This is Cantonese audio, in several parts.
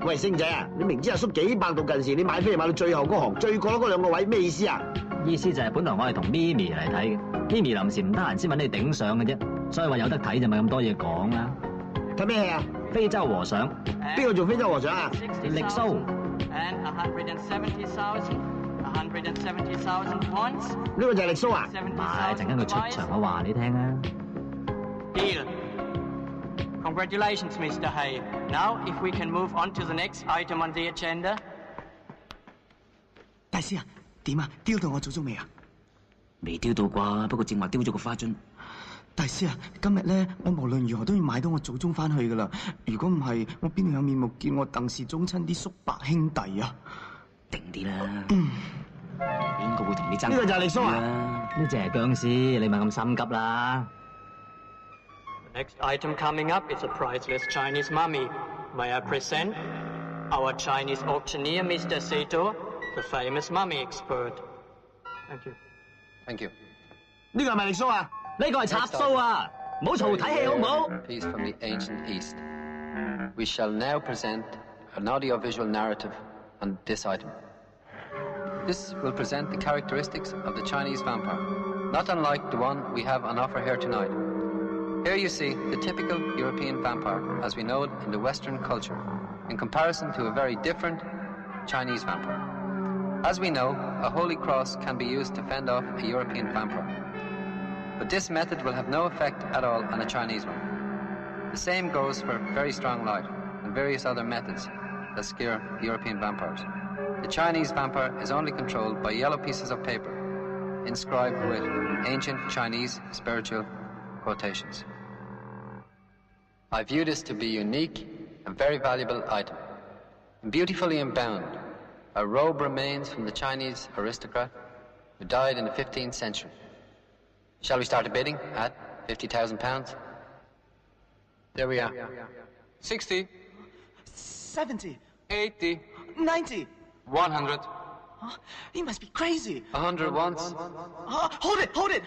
喂，星仔啊，你明知阿叔幾百度近視，你買飛買到最後嗰行，最角落嗰兩個位，咩意思啊？意思就係本來我係同咪咪嚟睇嘅，咪咪臨時唔得閒先揾你頂上嘅啫，所以話有得睇就咪咁多嘢講啦。睇咩戲啊？非洲和尚，邊個做非洲和尚啊？力蘇。呢個就係力蘇啊？唔係，陣間佢出場我話你聽啊。Deal. Congratulations, Mr. Hay. Now, if we can move on to the next item on the agenda. 大師啊，點啊？雕到我祖宗未啊？未雕到啩，不過正話雕咗個花樽。大師啊，今日咧，我無論如何都要買到我祖宗翻去噶啦。如果唔係，我邊度有面目見我鄧氏宗親啲叔伯兄弟啊？定啲啦。邊個會同你爭？呢個就係力蘇啊？呢隻係僵屍，你咪咁心急啦。The next item coming up is a priceless Chinese mummy. May I present our Chinese auctioneer, Mr. Sato, the famous mummy expert. Thank you. Thank you. 呢個係咪力蘇啊？呢個係插蘇啊！唔好嘈，睇戲好唔好 Piece from the ancient East. We shall now present an audiovisual narrative on this item. This will present the characteristics of the Chinese vampire, not unlike the one we have on offer here tonight. Here you see the typical European vampire as we know it in the Western culture, in comparison to a very different Chinese vampire. As we know, a holy cross can be used to fend off a European vampire. But this method will have no effect at all on a Chinese one. The same goes for very strong light and various other methods that scare European vampires. The Chinese vampire is only controlled by yellow pieces of paper inscribed with ancient Chinese spiritual quotations. I view this to be unique and very valuable item. Beautifully embound, a robe remains from the Chinese aristocrat who died in the 15th century. Shall we start a bidding at £50,000? There we are. 60, 70, 80, 90. 100. Huh? He must be crazy. 100 once. Hold it, hold it.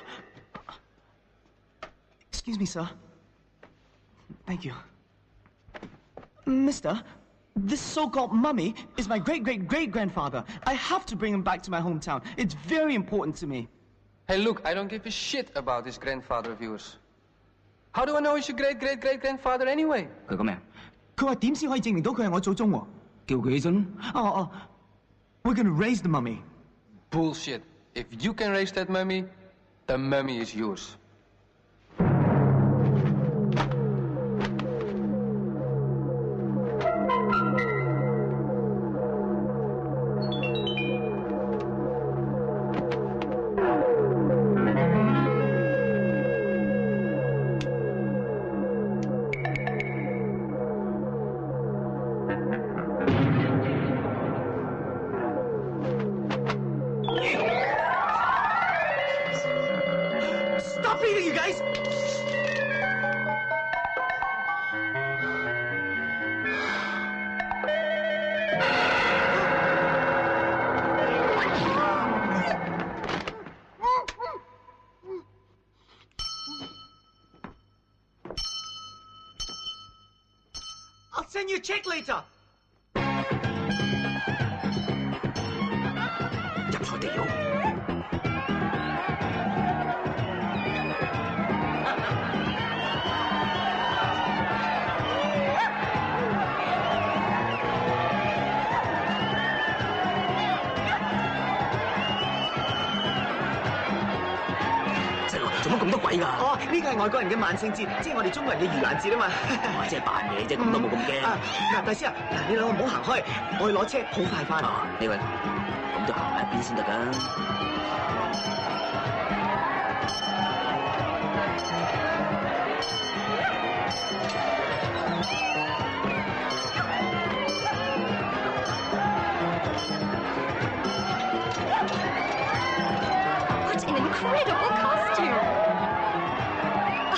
Excuse me, sir. Thank you. Mister, this so-called mummy is my great-great-great-grandfather. I have to bring him back to my hometown. It's very important to me. Hey, look, I don't give a shit about this grandfather of yours. How do I know he's your great-great-great-grandfather anyway? 佢講咩啊？佢話點先可以證明到佢係我祖宗喎？叫佢起身。We're gonna raise the mummy. Bullshit. If you can raise that mummy, the mummy is yours. Stop beating, you guys! I'll send you a check later. 入錯地獄。做乜咁多鬼㗎？哦，呢個係外國人嘅萬聖節，即係我哋中國人嘅盂蘭節啊嘛。或者係扮嘢啫，咁都冇咁驚。嗱，大師啊，嗱，你兩個唔好行開，我去攞車，好快翻。呢位，咁都行埋一邊先得㗎。What an incredible costume! Oh,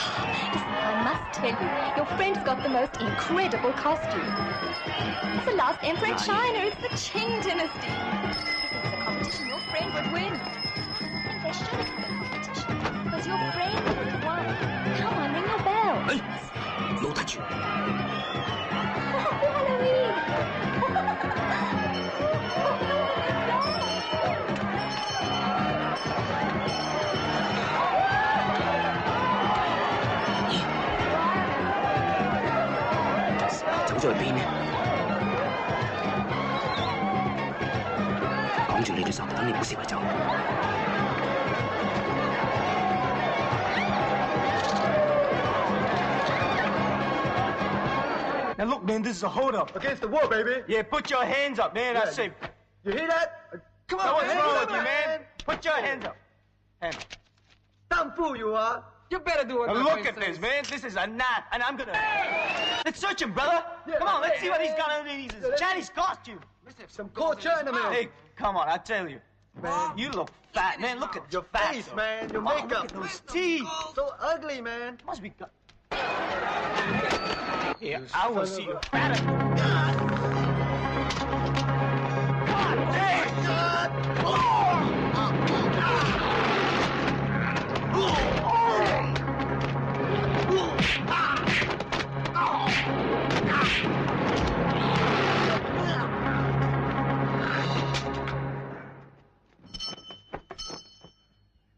listen, I must tell you, your friend's got the most incredible costume. It's the last emperor in China. It's the Qing dynasty. If it was a competition, your friend would win. And there should have been a competition, because your friend would have won. Come on, ring your bell. 老睇住。Oh, Halloween! 咗去邊呢？綁住你隻手，等你唔好四圍走。Now look, man, this is a hold up. Against the wall, baby. Yeah, put your hands up, man. That's safe. You hear that? Come on, Now what's man. wrong Come with on, you, man? Put your hands up. Hands up. Don't fool you are. You better do what Now my look friend at this, says. man. This is a knife, and I'm gonna... Let's search him, brother. Come on, let's see what he's got underneath his Chinese costume. Some court Chinaman. Hey, come on, I tell you. Man, you look fat, man. Look at Your fat, face, though. man. Your Oh, makeup. look at those teeth. So ugly, man. Must be... Yeah, I will see you fatter. God damn!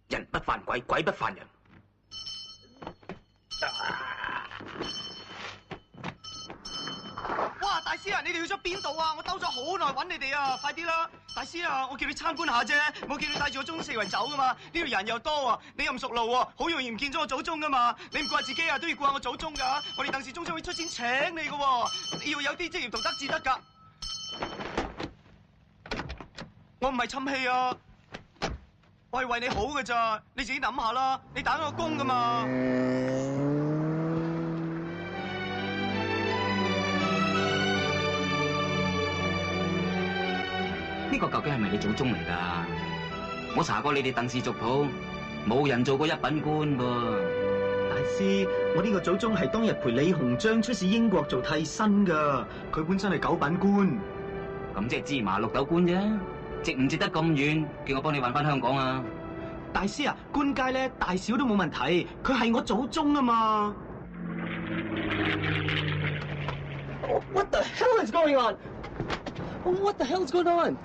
人不犯鬼，鬼不犯人。哇！大師啊，你哋去咗邊度啊？我兜咗好耐揾你哋啊！快啲啦！大師啊，我叫你參觀下啫，冇叫你帶住個宗四圍走噶嘛。呢度人又多啊，你又唔熟路喎，好容易唔見咗個祖宗噶嘛。你唔怪自己啊，都要怪我祖宗噶。我哋鄧氏宗親會出錢請你噶喎，你要有啲職業道德至得㗎。我唔係氹氣啊，我係為你好㗎咋，你自己諗下啦。你打緊個工㗎嘛。呢個究竟係咪你祖宗嚟㗎？我查過你哋鄧氏族譜，冇人做過一品官噃。大師，我呢個祖宗係當日陪李鴻章出使英國做替身㗎，佢本身係九品官。咁即係芝麻綠豆官啫，值唔值得咁遠？叫我幫你運翻香港啊！大師啊，官階咧大小都冇問題，佢係我祖宗啊嘛。What the hell is going on? What the hell's going on?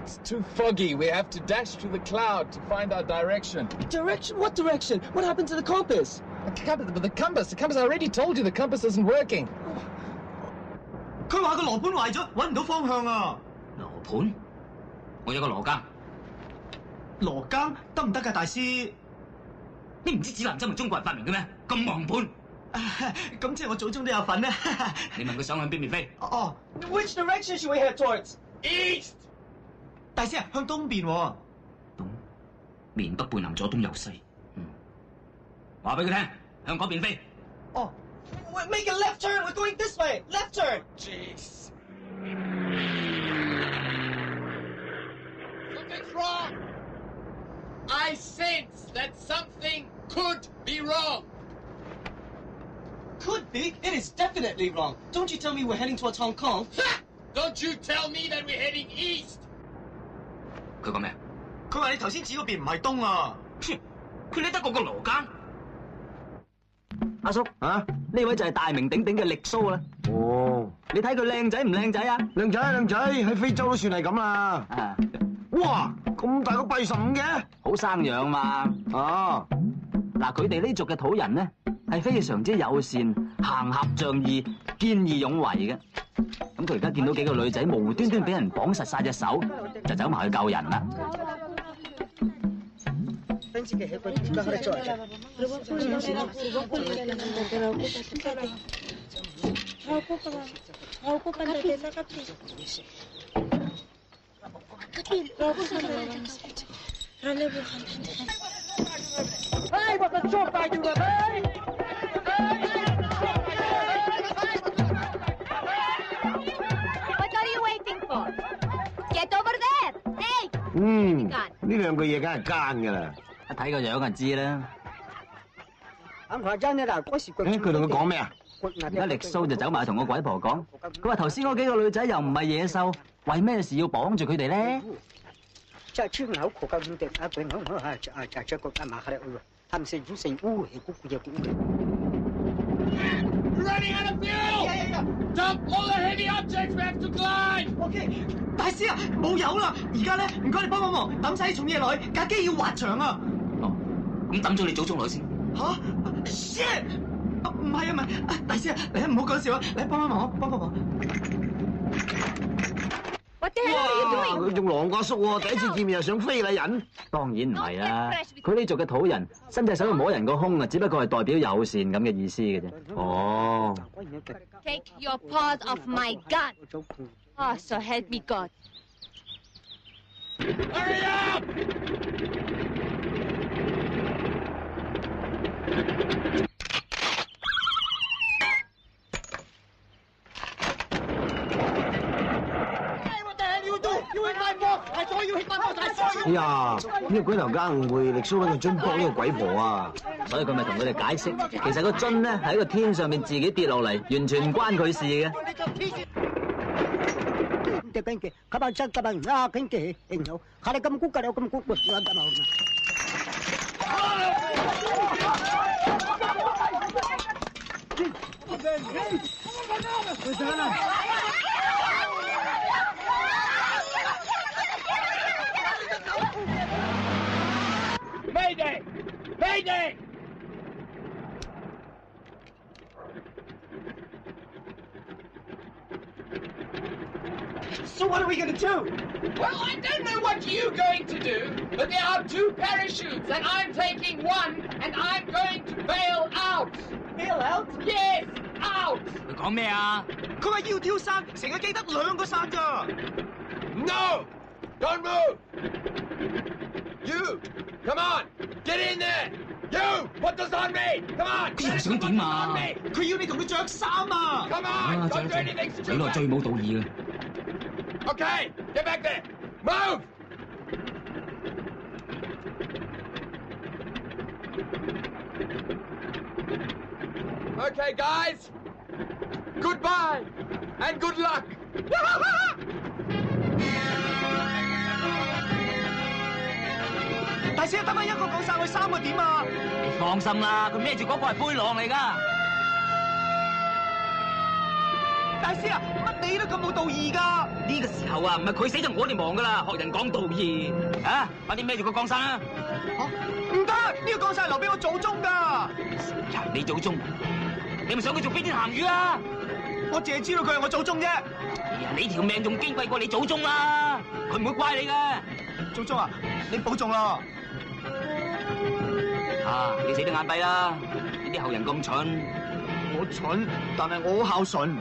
It's too foggy. We have to dash to the cloud to find our direction. Direction? What direction? What happened to the compass? The compass. I already told you the compass isn't working. 佢話個羅盤壞咗，揾唔到方向啊！羅盤？我有個羅庚。羅庚得唔得㗎，大師？你唔知指南針係中國人發明嘅咩？咁忘本！咁即係我祖宗都有份咧。你問佢想向邊邊飛？哦 ，Which direction should we head towards? East. 大師啊，向東邊喎。東，面北背南左東右西。話俾佢聽，向嗰邊飛。哦 ，Make a left turn. We're going this way. Left turn. Jeez. Something's wrong. I sense that something could be wrong. Could be. It is definitely wrong. Don't you tell me we're heading towards Hong Kong. Ha! Don't you tell me that we're heading east. 佢講咩？佢話你頭先指嗰邊唔係東啊。佢理得過個羅庚？阿叔啊，呢位就係大名鼎鼎嘅力蘇啦。哦，你睇佢靚仔唔靚仔啊？靚仔靚仔，喺非洲都算係咁啦。啊，哇，咁大個閉15嘅。好生養嘛。啊，嗱，佢哋呢族嘅土人咧係非常之友善、行俠仗義、見義勇為嘅。咁佢而家見到幾個女仔無端端俾人綁實晒隻手，就走埋去救人啦。What are you waiting for? Get over there! Hey! 呢兩句嘢梗係奸噶啦。一睇個樣就知啦。佢同佢講咩啊？而家力蘇就走埋同個鬼婆講，佢話頭先嗰幾個女仔又唔係野獸，為咩事要綁住佢哋咧？ Running out of fuel. Dump all the heavy objects. We have to glide. OK， 大師啊，冇油啦！而家咧，唔該你幫忙抌晒啲重嘢落去，架機要滑翔啊！哦，咁抌咗你祖宗落去先。吓 ？Shit！唔係啊，唔係，大師啊，你唔好講笑啊，你幫幫忙，幫幫忙。 What the hell are you doing? 佢仲狼過叔喎，第一次見面又想非禮人。當然唔係啦，佢呢族嘅土人伸隻手去摸人個胸啊，只不過係代表友善咁嘅意思嘅啫。哦。 Take your paws off my gun. Oh, so help me God. Hurry up! 哎呀，呢個鬼頭家誤會力蘇揾個樽幫呢個鬼婆啊，所以佢咪同佢哋解釋，其實個樽咧喺個天上面自己跌落嚟，完全唔關佢事嘅。 Mayday! Mayday! So what are we gonna do? Well, I don't know what you're going to do, but there are 2 parachutes, and I'm taking 1, and I'm going to bail out. Bail out? Yes, out. 佢講咩啊？佢話要跳傘，成日記得2個傘咋。 No! Don't move! You! Come on! Get in there! You! Put this on me! Come on! 佢又想點啊？佢要你同佢着衫啊 Come on! Don't do anything 幾耐 stupid! 最冇道義嘅。 Okay! Get back there! Move! Okay, guys! Goodbye! And good luck! 大師，得翻1個降傘，佢3個點啊？你放心啦，佢孭住嗰個係背囊嚟㗎。大師啊，乜你都咁冇道義㗎？呢個時候啊，唔係佢死就我哋忙㗎啦，學人講道義啊！快啲孭住個降傘啦！唔得，呢個降傘係留俾我祖宗㗎。你祖宗，你咪想佢做飛天鹹魚啊？我淨係知道佢係我祖宗啫。哎呀，你條命仲矜貴過你祖宗啦，佢唔會怪你嘅。祖宗啊，你保重啦。啊，你死得眼閉啦！呢啲後人咁蠢。我蠢，但係我好孝順。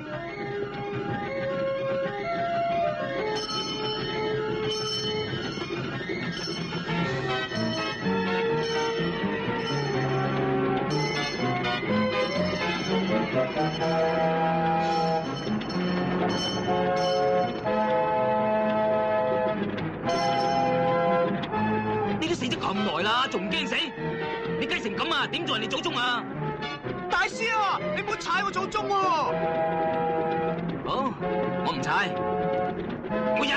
你都死咗咁耐啦，仲唔驚死？你雞成咁啊，點做人哋祖宗啊？大師啊，你唔好踩我祖宗喎！好，我唔踩，我入。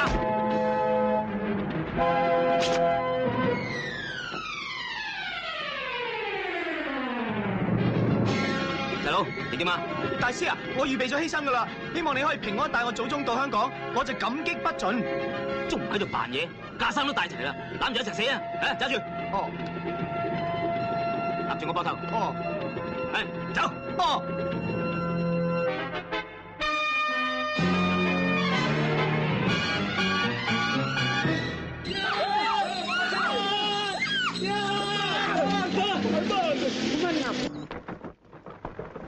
細佬，你點啊？大師啊，我預備咗犧牲噶啦，希望你可以平安帶我祖宗到香港，我就感激不盡。仲唔喺度扮嘢？架衫都帶齊啦，攬住一齊死啊！誒，揸住。哦。搭住我膊頭。哦。誒，走。哦。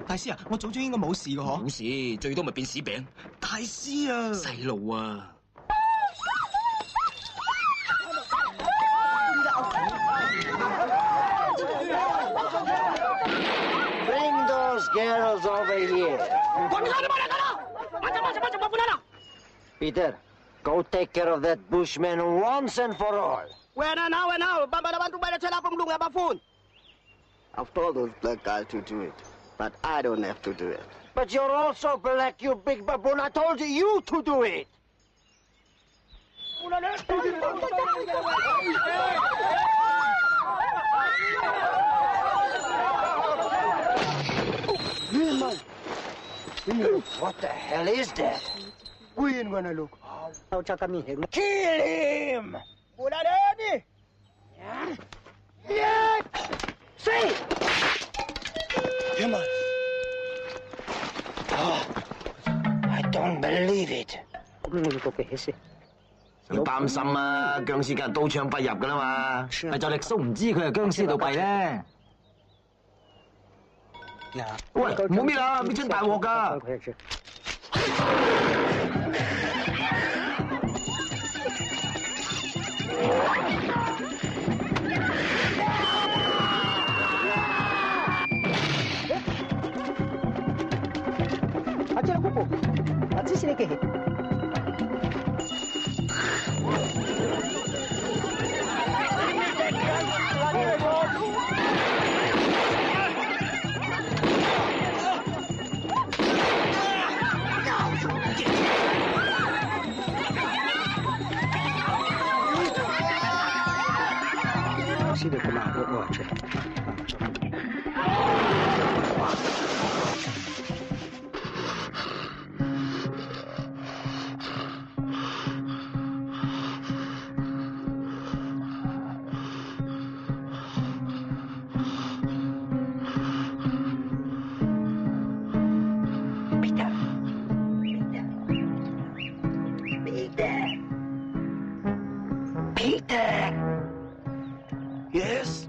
大師啊，我祖宗應該冇事噶嗬？冇事，最多咪變屎餅。大師啊，細路啊！ Bring those girls over here. Peter, go take care of that bushman once and for all. I've told those black guys to do it, but I don't have to do it. But you're also black, you big baboon. I told you to do it. What the hell is that? We ain't gonna look. Kill him! See? Come on. believe it。想擔心啊，僵屍梗係刀槍不入噶啦嘛。咪就力蘇唔知佢係僵屍到弊咧。喂，唔好搣啦，搣親大鑊㗎。Peter! Yes?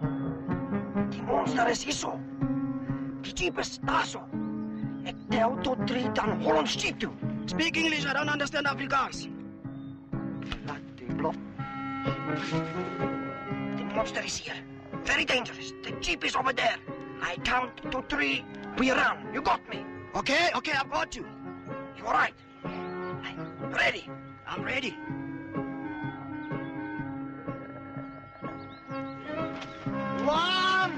Die monster is hisso. Die jeep is taso. Ik tel tot 3 dan Hollands jeep toe. Speak English, I don't understand Afrikaans. Laat die blok. The monster is here. Very dangerous. The jeep is over there. I count to 3. We run. You got me? Okay, I've got you. You're right. Ready? I'm ready. One.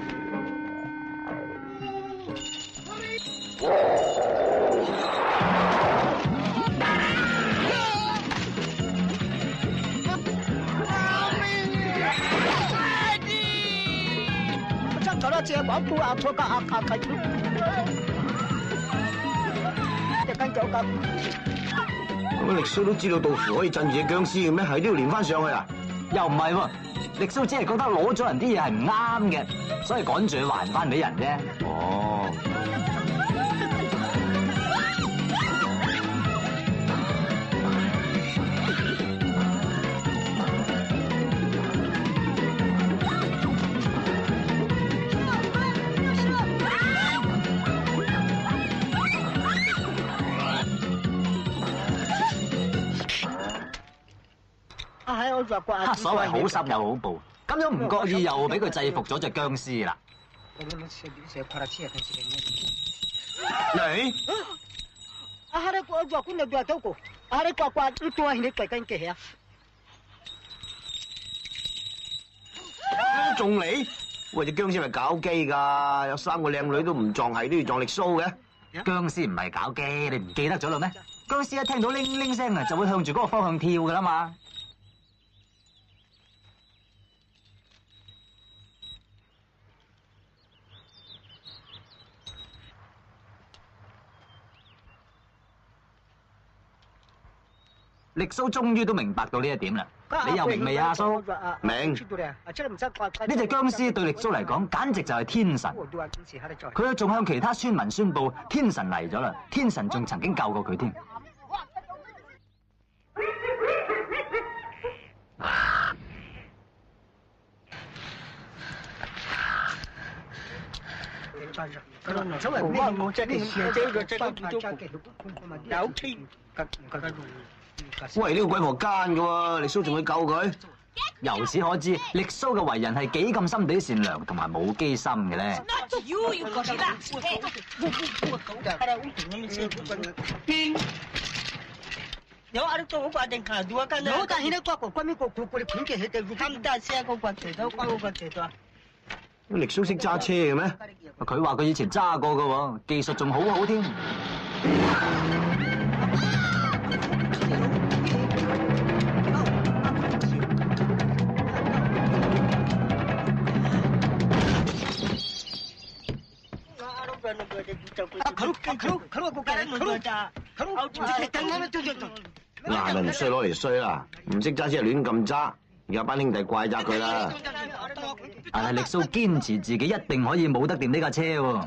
Chắc chắn là chị bảo cô áp cho cả cái thứ. Để跟咗咁。咁力蘇都知道道符可以鎮住隻僵屍嘅咩？係都要連翻上去啊？又唔係喎，力蘇只係覺得攞咗人啲嘢係唔啱嘅，所以趕住去還翻俾人啫。哦。所謂好心有好報，咁樣唔覺意又俾佢制服咗隻僵屍啦。你？仲嚟？喂，隻僵屍咪搞基㗎？有3個靚女都唔撞係，都要撞力蘇嘅。僵屍唔係搞基，你唔記得咗啦咩？僵屍一聽到鈴鈴聲啊，就會向住嗰個方向跳㗎啦嘛。力蘇終於都明白到呢一點啦，你又明未啊，阿蘇？明。呢隻僵屍對力蘇嚟講，簡直就係天神。佢仲向其他村民宣佈天神嚟咗啦，天神仲曾經救過佢添。喂，呢個鬼婆奸㗎喎，力蘇仲去救佢？由此可知，力蘇嘅為人係幾咁心地善良同埋冇機心嘅咧。力蘇識揸車嘅咩？佢話佢以前揸過㗎喎，技術仲好好添。嗱就唔衰攞嚟衰啦，唔識揸車亂咁揸，而家班兄弟怪責佢啦。但係力蘇堅持自己一定可以冇得掂呢架車喎。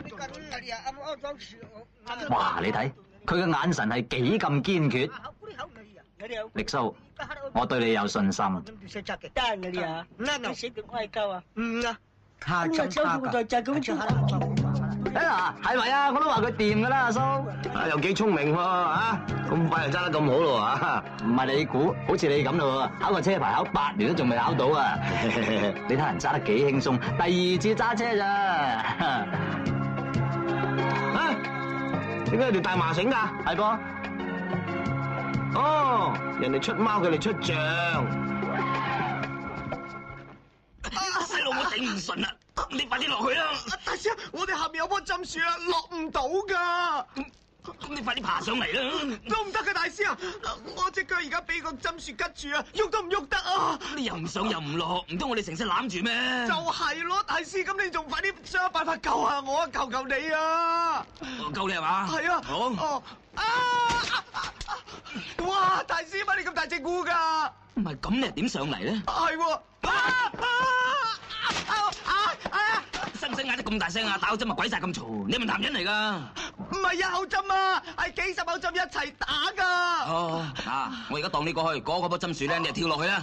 哇！你睇佢嘅眼神係幾咁堅決。力蘇，我對你有信心。嗱，係咪啊？我都話佢掂噶啦，阿蘇。啊，又幾聰明喎，啊，咁快就揸得咁好咯，啊，唔係你估，好似你咁咯，考個車牌考8年都仲未考到啊！你睇人揸得幾輕鬆，第2次揸車咋？啊，點解有條大麻繩㗎？係噃。哦，人哋出貓，佢哋出象。細路，我頂唔順啦，你快啲落去啦！大師啊，我哋下面有棵針樹啊，落唔到噶。咁你快啲爬上嚟啦！都唔得嘅，大師啊，我隻腳而家俾個針樹吉住啊，喐都唔喐得啊！你又唔上又唔落，唔通我哋成世攬住咩？就係咯，大師，咁你仲快啲想辦法救下我啊！求求你啊！我救你係嘛？係啊。好。哇，大師，乜你咁大隻菇噶？唔係咁，你係點上嚟咧？係喎。使唔使嗌得咁大聲啊？打口針咪鬼晒咁嘈，你係咪男人嚟噶？唔係一口針啊，係幾十口針一齊打噶。哦，我而家當你過去，嗰棵針樹咧，你就跳落去啦。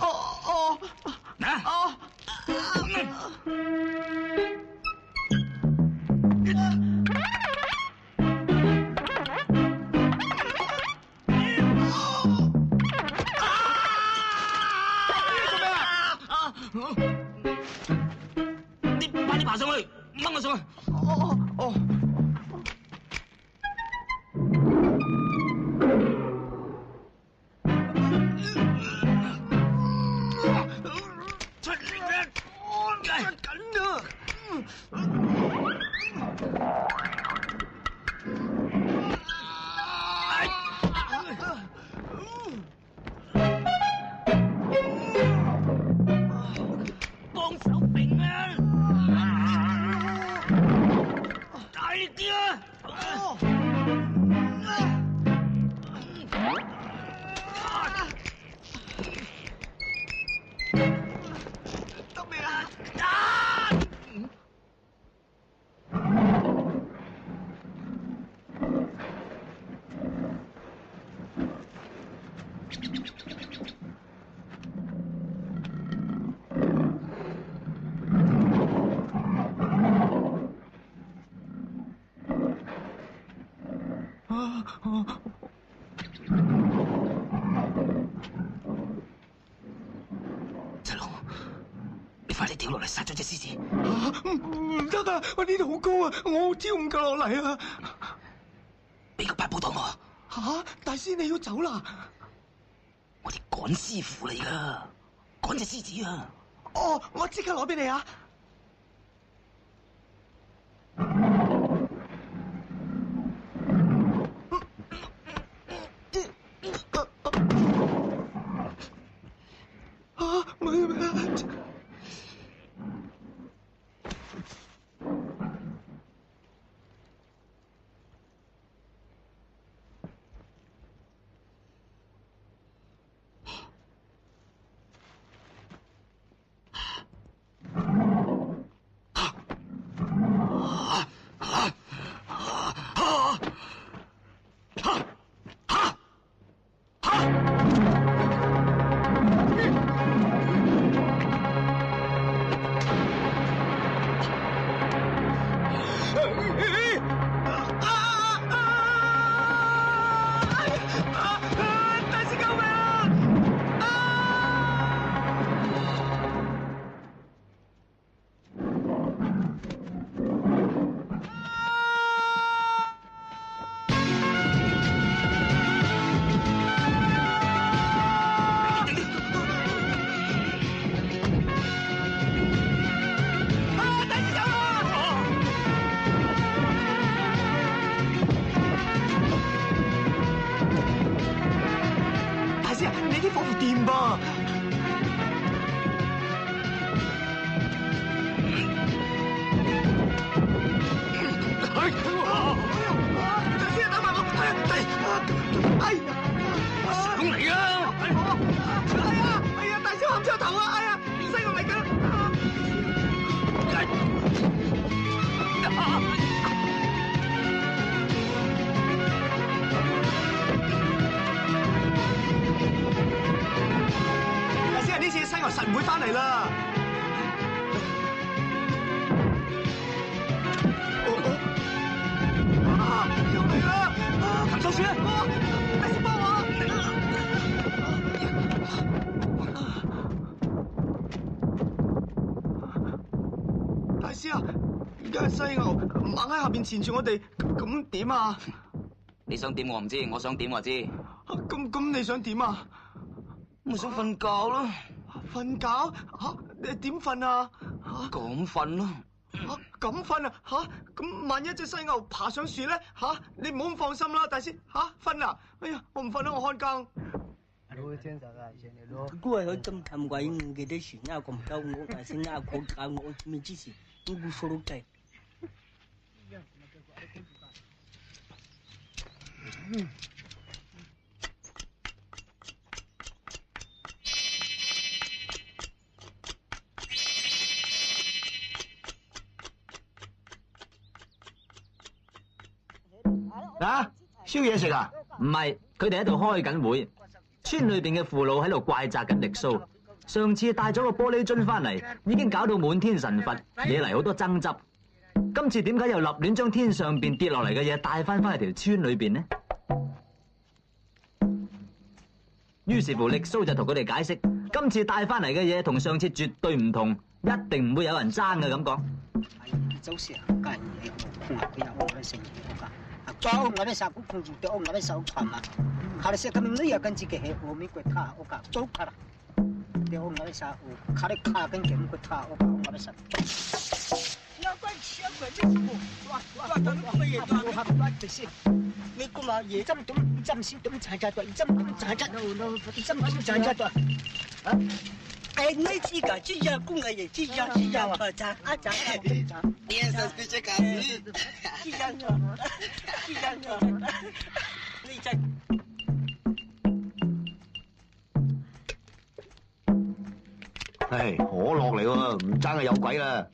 你快啲爬上去，掹我上去。出力啦！出緊啊！幫手揈啊！大力啲啊！得未啊？細路，你快啲跳落嚟殺咗隻獅子！唔得啊！我呢度好高啊，我跳唔夠落嚟啊！俾個八寶袋我。吓，大師你要走啦？我哋趕師傅嚟噶，趕隻獅子啊！哦，我即刻攞俾你啊！又嚟啦！行錯樹啊！大師幫我！大師啊，而家係犀牛猛喺下邊纏住我哋，咁點啊？你想點我唔知，我想點我知。咁你想點啊？我想瞓覺咯。瞓覺？你點瞓啊？咁瞓咯。咁瞓啊？咁萬一隻犀牛爬上樹咧？你唔好咁放心啦，大師。瞓啊！哎呀，我唔瞓啦，我看更。Gue ở trong thầm quay người đấy xỉn nhau còn đâu ngủ cả sinh nhau còn cả ngủ mình chỉ xỉn ngu solo chạy. 啊，燒嘢食啊？唔係，佢哋喺度開緊會。村裏邊嘅父老喺度怪責緊力蘇。上次帶咗個玻璃樽翻嚟，已經搞到滿天神佛，惹嚟好多爭執。今次點解又立亂將天上邊跌落嚟嘅嘢帶翻去條村裏邊呢？於是乎，力蘇就同佢哋解釋，今次帶翻嚟嘅嘢同上次絕對唔同，一定唔會有人爭嘅咁講。Cho nggak bisa aku kunci, dia nggak bisa utama. Kalau saya kami ni akan jika he, umi kuat oka, cokar. Dia nggak bisa, kalau kagan kem kuat oka, nggak bisa. Ya kau siapa je tu? Wah, tahu ye, tahu apa tu? Ni kau mah ye, jam si tu cacat tu, jam cacat tu. Ini jika jika aku nggak ye, jika apa aja. Yes, saya kasih.唉，可樂嚟喎，唔爭啊有鬼啦！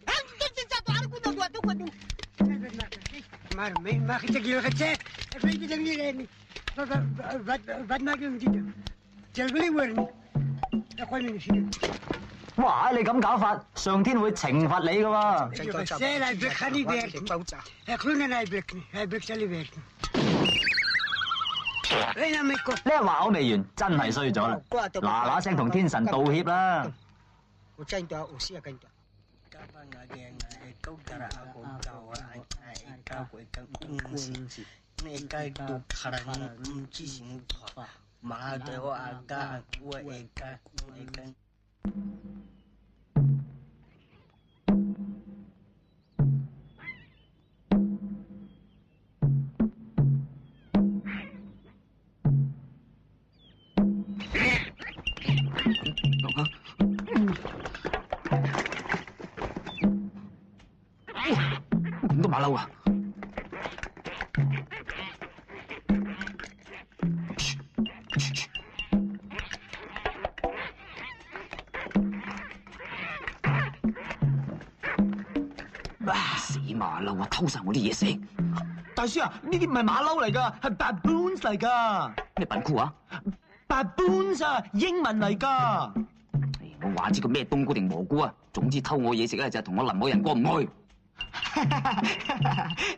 哇！你咁搞法，上天會懲罰你噶喎！呢一話我未完，真係衰咗啦！嗱嗱聲同天神道歉啦！ 咁多馬騮啊！死馬騮啊！偷晒我啲嘢食！大師啊，呢啲唔係馬騮嚟㗎，係 baboons 嚟㗎。咩笨酷啊 ？baboons 啊，英文嚟㗎。我話知佢咩冬菇定蘑菇啊！總之偷我嘢食咧就同我林某人過唔去。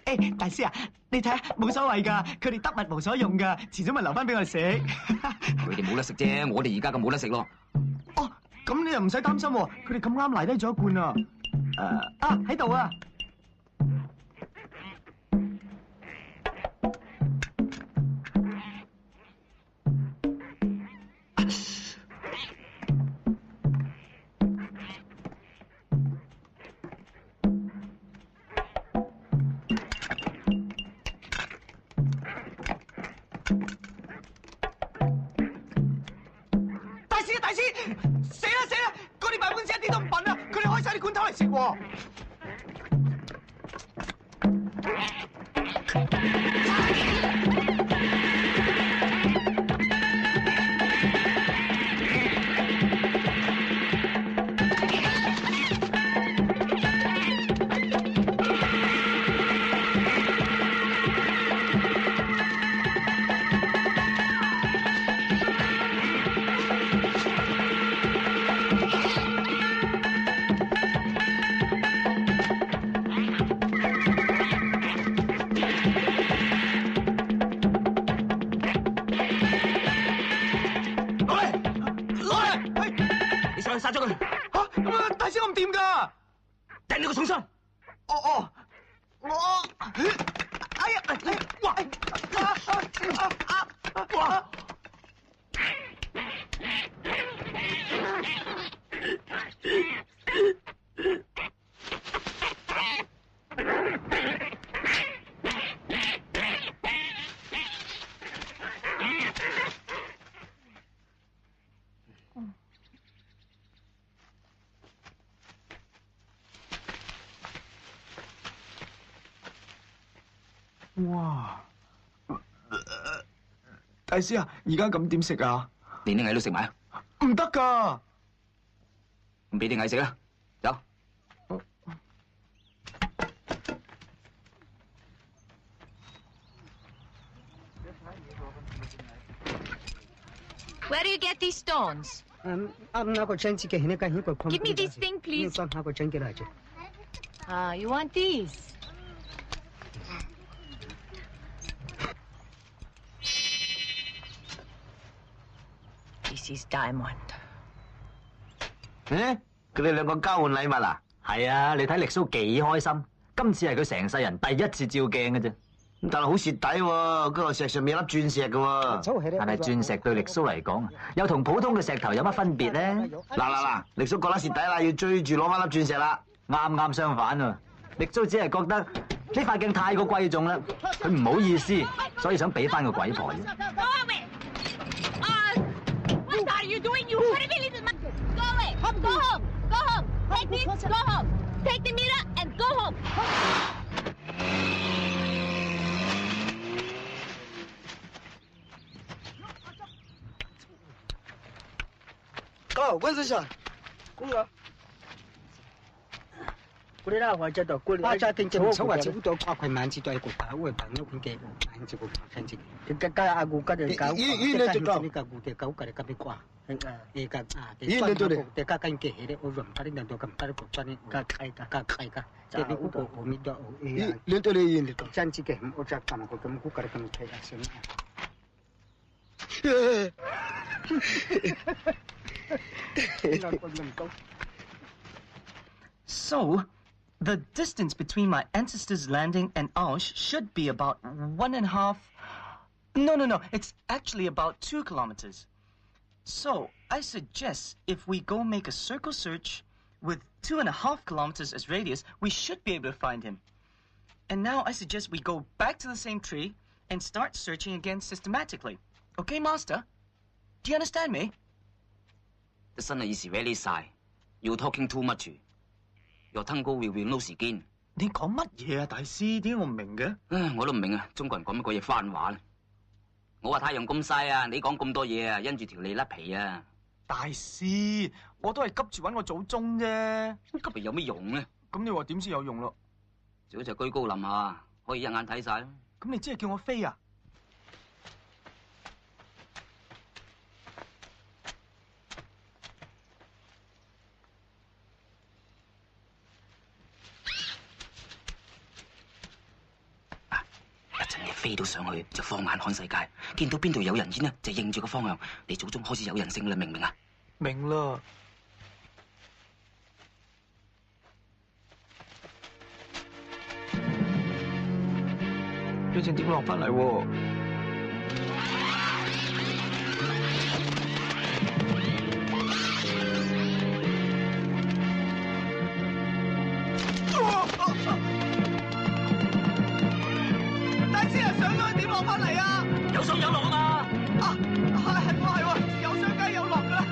誒，大師啊，你睇下冇所謂㗎，佢哋得物無所用㗎，遲早咪留翻俾我哋食。佢哋冇得食啫，我哋而家咁冇得食咯。哦，咁你又唔使擔心喎，佢哋咁啱嚟低咗一罐啊。喺度啊！大師，死啦！嗰啲baboons一啲都唔笨啊，佢哋開晒啲罐頭嚟食喎。哎呀！哇！哇！哇！大師啊，而家咁點食啊？連啲蟻都食埋啊？唔得㗎！唔俾啲蟻食啦，走。Where do you get these stones? Give me this thing, please. You want these? This is diamond. 佢哋兩個交換禮物啊？係啊，你睇力蘇幾開心，今次係佢成世人第一次照鏡嘅啫。但係好蝕底喎，嗰個石上面有粒鑽石嘅喎。但係鑽石對力蘇嚟講，又同普通嘅石頭有乜分別咧？嗱，力蘇覺得蝕底啦，要追住攞翻粒鑽石啦。啱啱相反啊！力蘇只係覺得呢塊鏡太過貴重啦，佢唔好意思，所以想俾翻個鬼婆啫。What are you doing? You horrible little man! Go away! Go home! Go home! Take this! Go home! Take the mirror and go home! Go, where's the shot? Go. 嗰啲啦，或者就嗰啲，我就定正手話整到跨塊萬字都係個搞嘅朋友佢嘅萬字個萬字，佢加阿古加嘅搞，依你做呢個古嘅搞嘅咁嘅掛，呢個依你做嘅，加緊嘅係咧，我唔加啲人都咁加啲個裝呢，加開㗎，即係呢個我咪都，你做你依你做，真字嘅，我就咁個咁古嘅咁開啊先。So, the distance between my ancestors' landing and ours should be about 1.5... No. It's actually about 2 kilometers. So, I suggest if we go make a circle search with 2.5 kilometers as radius, we should be able to find him. And now I suggest we go back to the same tree and start searching again systematically. Okay, Master? Do you understand me? The sun is very shy. You're talking too much. Your tongue will be no skin. 你講乜嘢啊，大師？點解我唔明嘅？我都唔明啊！中國人講乜鬼嘢番話咧？我話太陽咁曬啊，你講咁多嘢啊，因住條脷甩皮啊！大師，我都係急住揾我祖宗啫。急嚟有咩用咧？咁你話點先有用咯？最好就居高臨下，可以一眼睇晒。咁你即係叫我飛啊？飛到上去就放眼看世界，見到邊度有人煙呢，就認住個方向。你祖宗開始有人性啦，明唔明啊？明啦。你陣點落翻嚟喎？落翻嚟啊！有上有落啊嘛！係喎，有上梗係有落噶啦！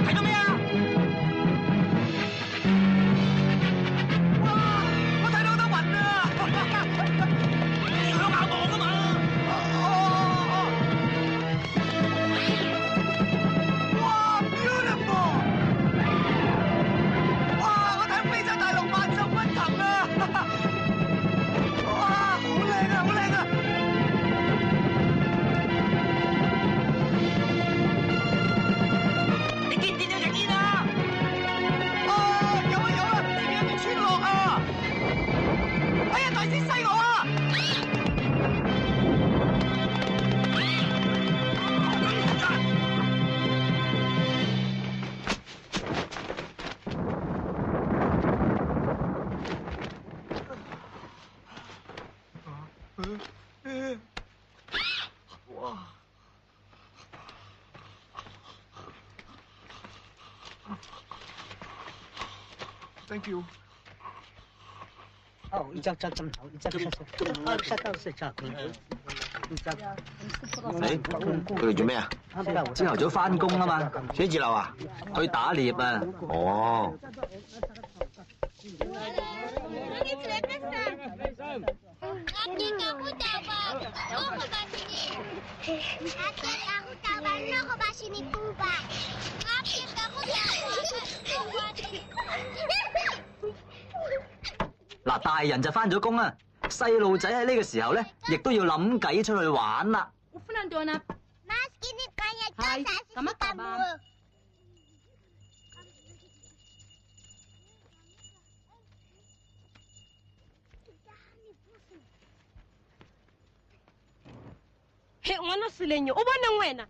睇到咩啊？哇！我睇到好多雲啊！兩眼望啊嘛！Beautiful! Thank you。哦，一隻針頭，一隻到食茶佢。誒，佢哋做咩啊？朝頭早翻工啊嘛。寫字樓啊？去打獵啊。哦。嗱，大人就翻咗工啦，細路仔喺呢個時候咧，亦都要諗計出去玩啦。係，咁一答啊！Mwana silenyo, ubona wena.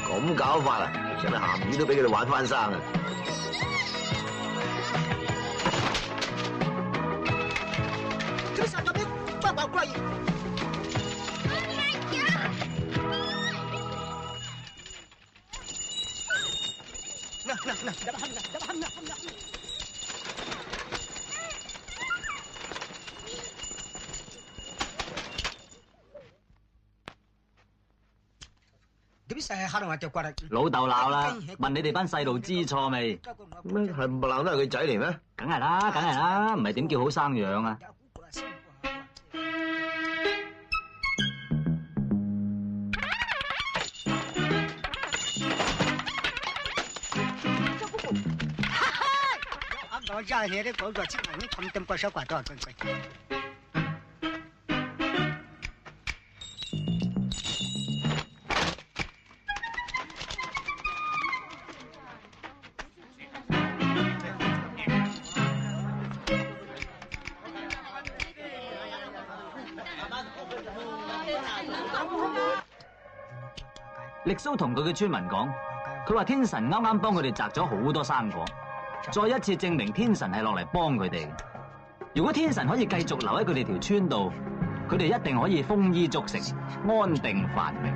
咁搞法啊！真係鹹魚都俾佢哋玩翻生啊！老豆鬧啦，問你哋班細路知錯未？咩係唔鬧都係佢仔嚟咩？梗係啦，梗係啦，唔係點叫好生養啊？我家裡的狗狗基本上他們都不少管多少尊貴。力蘇同佢嘅村民講，佢話天神啱啱幫佢哋摘咗好多生果，再一次證明天神係落嚟幫佢哋。如果天神可以繼續留喺佢哋條村度，佢哋一定可以豐衣足食、安定繁榮。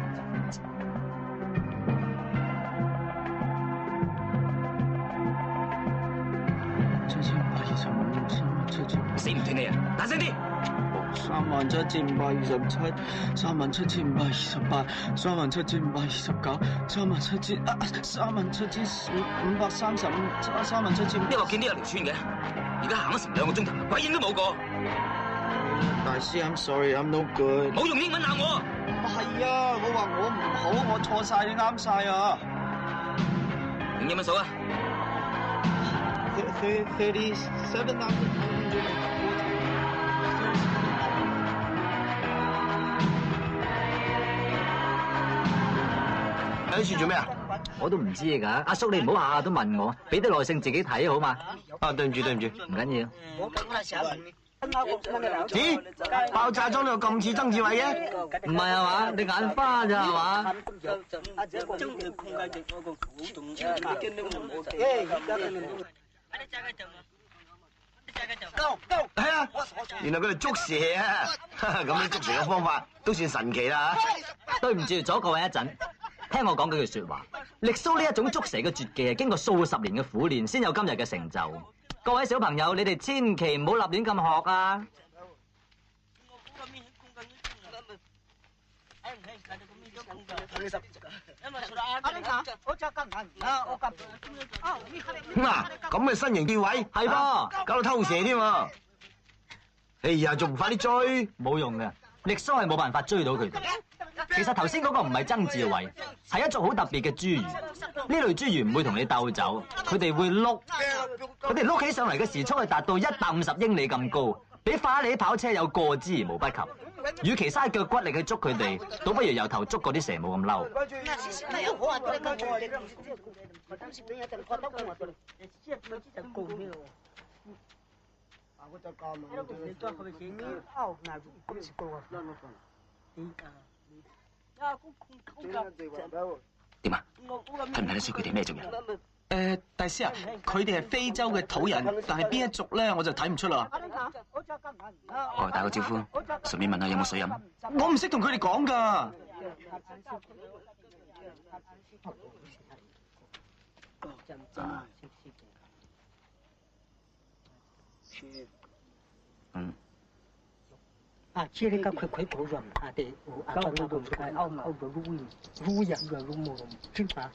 死唔斷你啊！大聲啲！37527、37528、37529、3753535、37535。呢個見呢有條村嘅，而家行咗成2個鐘頭，鬼影都冇個。大師 ，I'm sorry，I'm no good。冇用英文鬧我。係啊，我話我唔好，我錯晒，你啱晒啊。用英文數啊。37,940。喺呢處做咩啊？我都唔知㗎，阿叔你唔好下下都問我，俾啲耐性自己睇好嘛。啊，對唔住，唔緊要。咦？爆炸裝呢個咁似曾志偉嘅？唔係啊嘛？你眼花咋係嘛？係啊，原來佢哋捉蛇啊！咁樣捉蛇嘅方法都算神奇啦嚇。對唔住，阻各位一陣。聽我講幾句説話，力蘇呢一種捉蛇嘅絕技係經過數十年嘅苦練先有今日嘅成就。各位小朋友，你哋千祈唔好立亂咁學啊！嗱，咁嘅身形跌位係噃，搞到偷蛇添喎。哎呀，仲唔快啲追？冇用嘅，力蘇係冇辦法追到佢哋。其實頭先嗰個唔係曾志偉，係一族好特別嘅侏儒。呢類侏儒唔會同你鬥走，佢哋會碌。佢哋碌起上嚟嘅時速係達到150英里咁高，比法拉利跑車有過之而無不及。與其嘥腳骨力去捉佢哋，倒不如由頭捉嗰啲蛇冇咁嬲。點啊？睇唔睇得出佢哋咩族人？大師啊，佢哋係非洲嘅土人，但係邊一族咧，我就睇唔出啦。我打個招呼，順便問下有冇水飲。我唔識同佢哋講㗎。嗯。啊，这里个快搞软啊的，啊，刚刚都看澳个路人个路木真法。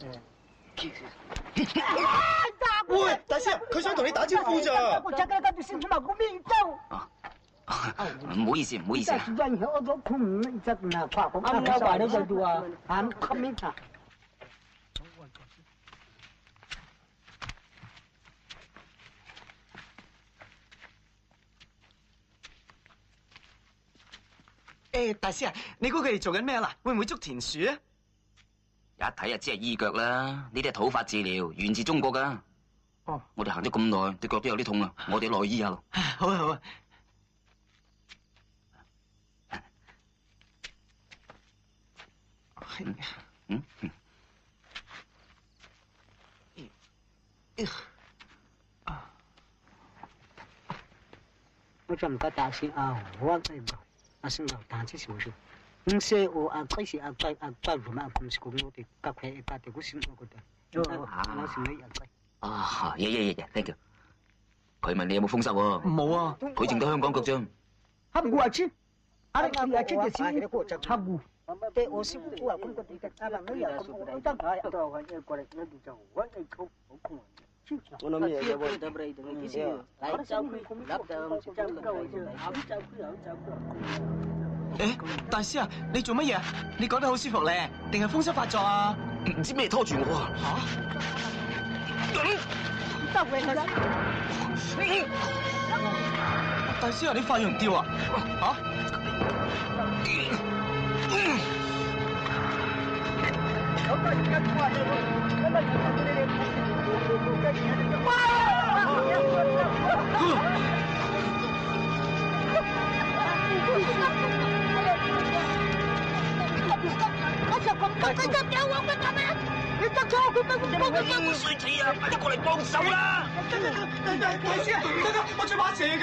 喂，大師，佢想同你打招呼咋？唔好意思，唔好意思。大師啊，你估佢哋做緊咩啦？會唔會捉田鼠啊？一睇就知係醫腳啦，呢啲係土法治療，源自中國噶。哦，我哋行咗咁耐，對腳都有啲痛啦，我哋落去醫下咯。好啊好啊。我就唔該打先啊，我阿先頭打這小事。唔識我啊，開始啊，再做咩？咁是講我哋隔塊一笪地，我先我覺得。我先你入嚟。啊，嘢 ，thank you。佢問你有冇風濕喎？冇啊，佢淨到香港腳啫。黑古啊知，阿你阿知就先黑古。對，我師傅啊，咁個地嘅，阿能你又咁我得啊，到我一過嚟呢度就揾你溝好窮。我諗嘢嘅喎，得唔得？你幾時嚟走佢？立就走佢，走佢。誒，大師啊，你做乜嘢啊？你覺得好舒服咧，定係風濕發作啊？唔知咩拖住我啊？大師啊，你發羊吊啊？污水仔啊！快啲過嚟幫手啦！大師啊，得，我做把蛇㗎。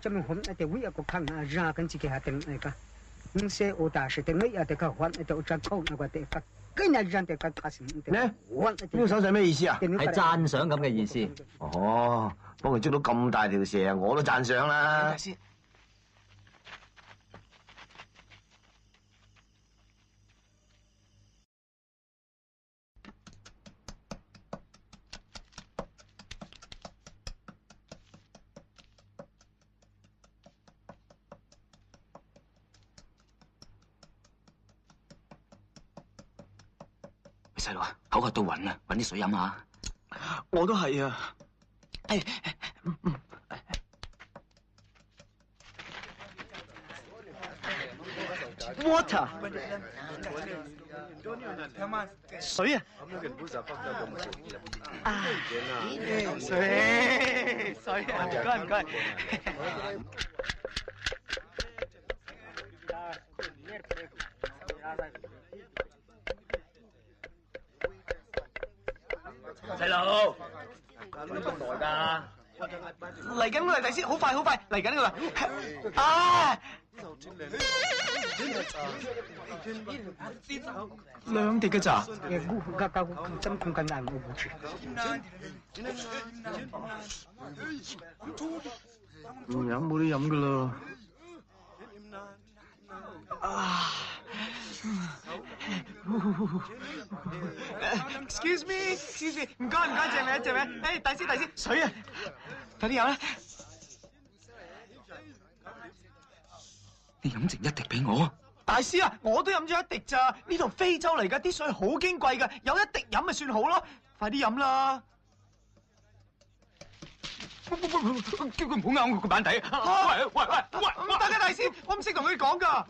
就咪混那位一個坑啊，讓跟自己下定那個，唔識我大時定那個混那個真溝那個地方，跟人讓地方發生。呢個手勢咩意思啊？係讚賞咁嘅意思。哦，幫佢捉到咁大條蛇，我都讚賞啦。細路啊，口渴到暈啊，搵啲水飲下。我都係啊。Water 水啊！水啊！唔該。細路，搞咗咁耐㗎？嚟緊啦，大師，好快嚟緊噶啦！啊，2滴嘅咋？唔飲冇得飲噶啦。啊 ！Excuse me， 唔該，借名。誒，大師，水啊！快啲飲啦！你飲剩1滴俾我。大師啊，我都飲咗1滴咋？呢度非洲嚟噶，啲水好矜貴噶，有1滴飲咪算好咯。快啲飲啦！叫佢唔好咬我個板底。喂，唔得㗎，大師，我唔識同佢講噶。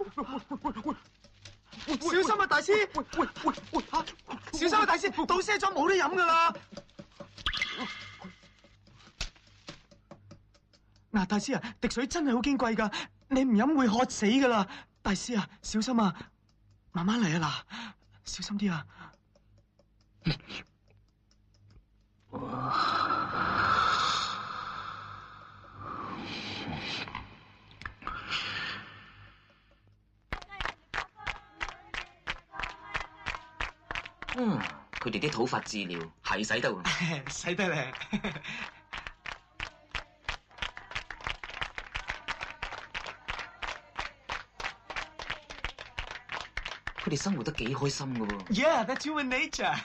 小心啊，大師！小心啊，大師！倒瀉咗冇得飲噶啦！嗱，大師啊，滴水真係好矜貴噶，你唔飲會渴死噶啦！大師啊，小心啊，慢慢嚟啊嗱，小心啲啊！佢哋啲土法治療係使得喎，使得咧。佢哋生活得幾開心噶喎。Yeah, that's human nature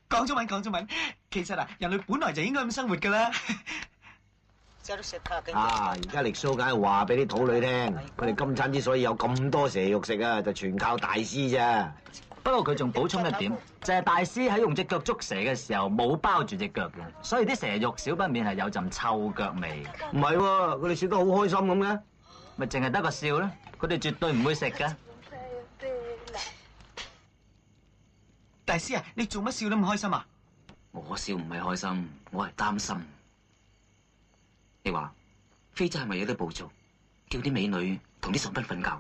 講中文。其實啊，人類本來就應該咁生活噶啦。而家力蘇梗係話俾啲土女聽，佢哋今餐之所以有咁多蛇肉食啊，就全靠大師啫。不過佢仲補充一點，就係大師喺用隻腳捉蛇嘅時候冇包住隻腳嘅，所以啲蛇肉少不免係有陣臭腳味。唔係喎，佢哋笑得好開心咁嘅，咪淨係得個笑咧？佢哋絕對唔會食㗎。大師啊，你做乜笑得咁開心啊？我笑唔係開心，我係擔心。你話非洲係咪有啲暴族，叫啲美女同啲上賓瞓覺㗎？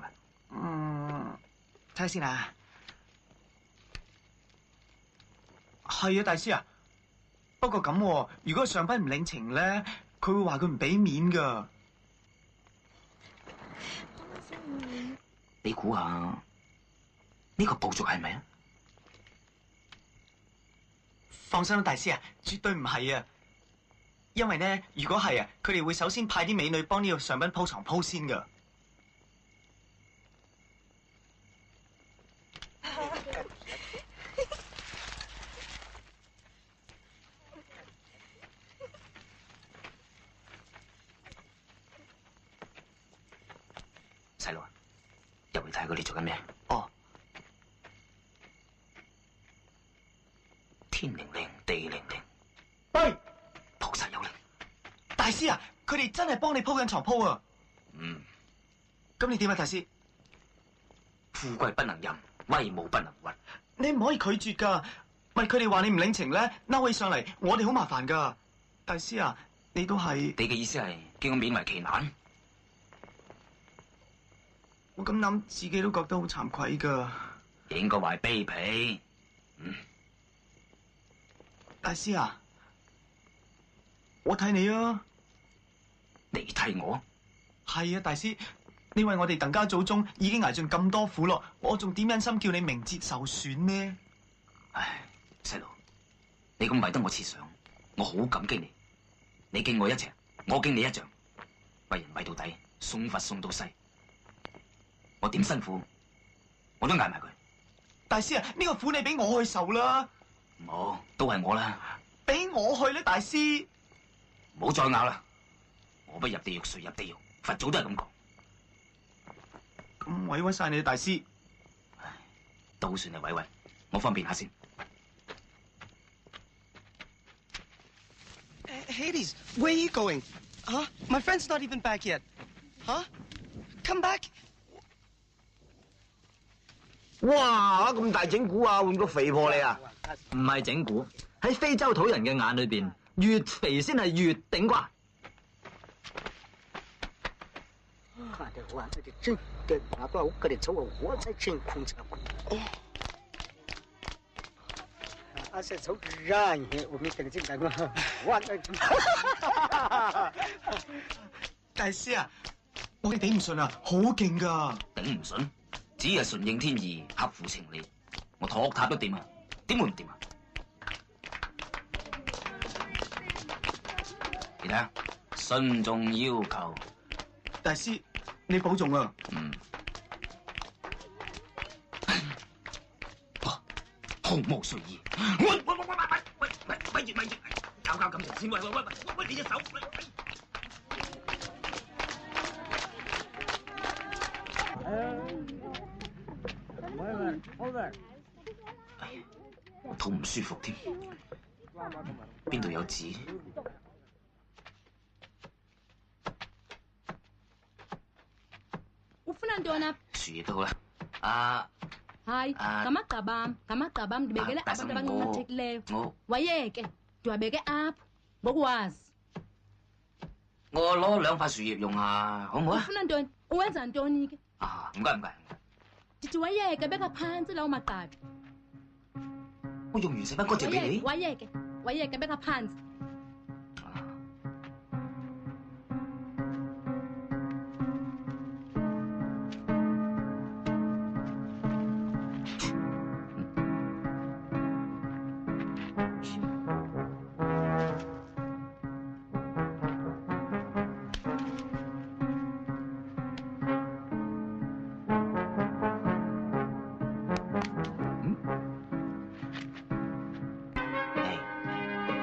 睇下先啊。係啊，大師啊。不過咁，如果上賓唔領情咧，佢會話佢唔俾面㗎。你估下呢個暴族係咪啊？放心啦，大師啊，絕對唔係啊。因為咧，如果係啊，佢哋會首先派啲美女幫呢個上賓鋪床鋪先㗎。細路啊，入去睇下佢哋做緊咩？哦。天靈靈，地靈靈。喂！菩薩有靈。大師啊，佢哋真係幫你鋪緊床鋪啊！咁你點啊，大師？富貴不能淫，威武不能屈。你唔可以拒絕㗎，咪佢哋話你唔領情咧，嬲起上嚟，我哋好麻煩㗎。大師啊，你都係。你嘅意思係叫我勉為其難？我咁諗，自己都覺得好慚愧㗎。應該話卑鄙。大師啊，我睇你啊。你睇我？係啊，大師，你為我哋鄧家祖宗已經捱盡咁多苦咯，我仲點忍心叫你名節受損呢？唉，細路，你咁為得我設想，我好感激你。你敬我一尺，我敬你一丈，為人為到底，送佛送到西。我點辛苦，我都捱埋佢。大師啊，呢個苦你俾我去受啦。冇，都係我啦。俾我去咧，大師。唔好再拗啦！我不入地獄，誰入地獄？佛祖都係咁講。咁委屈晒你，大師。唉，都算係委屈。我方便下先。Hades, where are you going? Huh? My friend's not even back yet. Huh? Come back. 哇！咁大整蠱啊，換個肥婆嚟啊！唔係整蠱，喺非洲土人嘅眼裏邊，越肥先係越頂呱。看得我这真的拿到我个的走，我才真空着。阿石手讓嘢，我咪定先緊啦。哇！大師啊，我哋頂唔順啊，好勁㗎！頂唔順，只係順應天意，合乎情理。我托塔都掂啊，點會唔掂啊？你睇下，慎重要求。大師，你保重啊！毫無睡意。咪住，搞感情先，喂，你隻手。我肚唔舒服添，邊度有紙？樹葉都好啦。Hai, kamakabam, dibigay abang matiklew. Wayeke, tuwabigay up, bugwas. 我攞2塊樹葉用下，好唔好啊？Nandun, uwan sa Antoni. 啊，唔該。Titi wayeke, beka pansi law matag. 我用完洗翻乾淨俾你。Wayeke, beka pansi.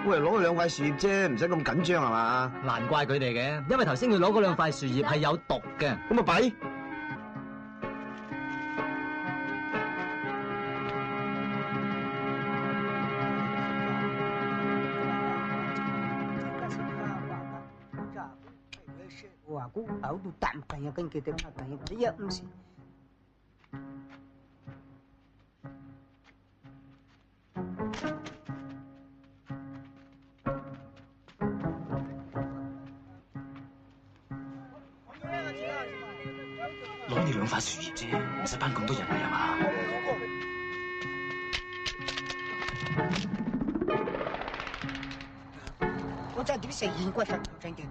喂，攞2塊樹葉啫，唔使咁緊張係嘛？難怪佢哋嘅，因為頭先佢攞嗰2塊樹葉係有毒嘅。咁咪弊。話估嘔到啖病啊，跟佢哋乜病，只有唔是。攞呢2塊樹葉啫，唔使班咁多人嚟係嘛？我真係點食現骨頭真嘅。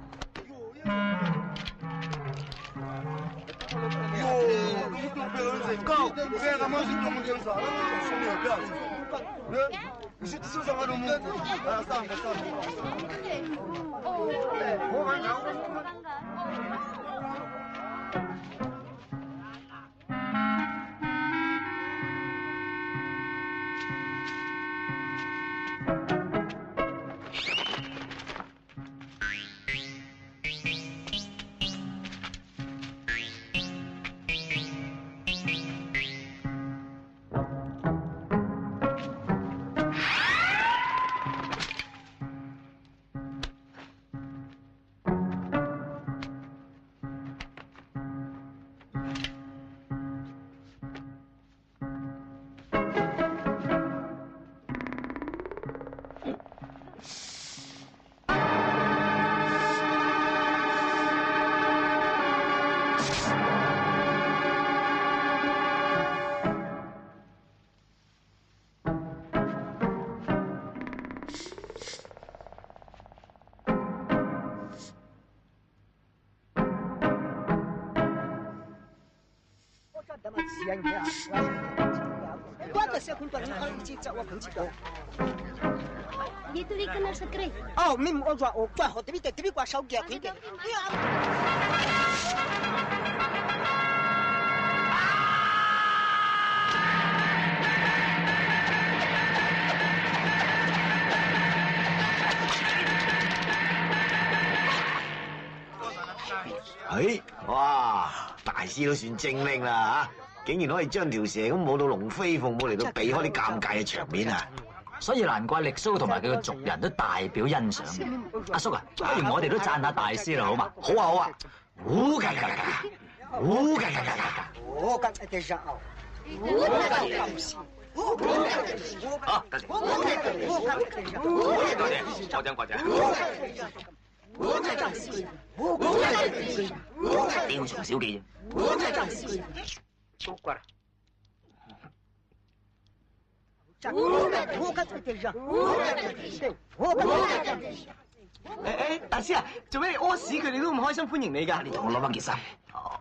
Dito rin ka na sa tray. Oh, mim o jwa o jwa ho tibi kwa shau gya kwinte.哇！大師都算精靈啦嚇，竟然可以將條蛇咁舞到龍飛鳳舞嚟到避開啲尷尬嘅場面啊！所以難怪力蘇同埋佢嘅族人都大表欣賞。阿叔啊，不如我哋都讚下大師啦，好嘛？好啊好啊！哦，咁嘅上哦。多謝。雕蟲小技啫。大師啊，做咩你屙屎佢哋都咁開心歡迎你㗎？你同我攞翻件衫。哦。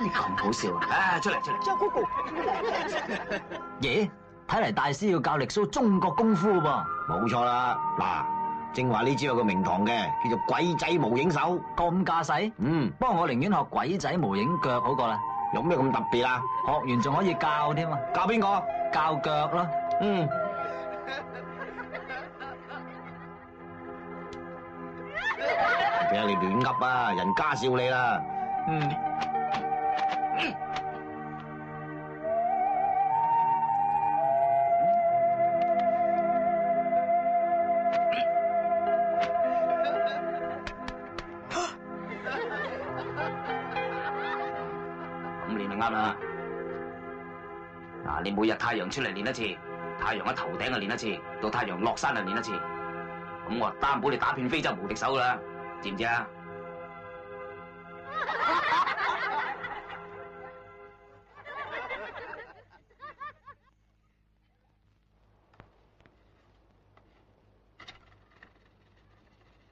咁好笑啊！啊，出嚟！爺，睇嚟大師要教力蘇中國功夫噃。冇錯啦，嗱，正話呢招有個名堂嘅，叫做鬼仔無影手。咁架勢？不過我寧願學鬼仔無影腳好過啦。有咩咁特別啊？學完仲可以教添啊！教邊個？教腳咯。俾你亂噏啊！人家笑你啦。咁練就啱啦。嗱，你每日太陽出嚟練一次，太陽喺頭頂就練一次，到太陽落山就練一次。咁我擔保你打遍非洲無敵手噶啦，知唔知啊？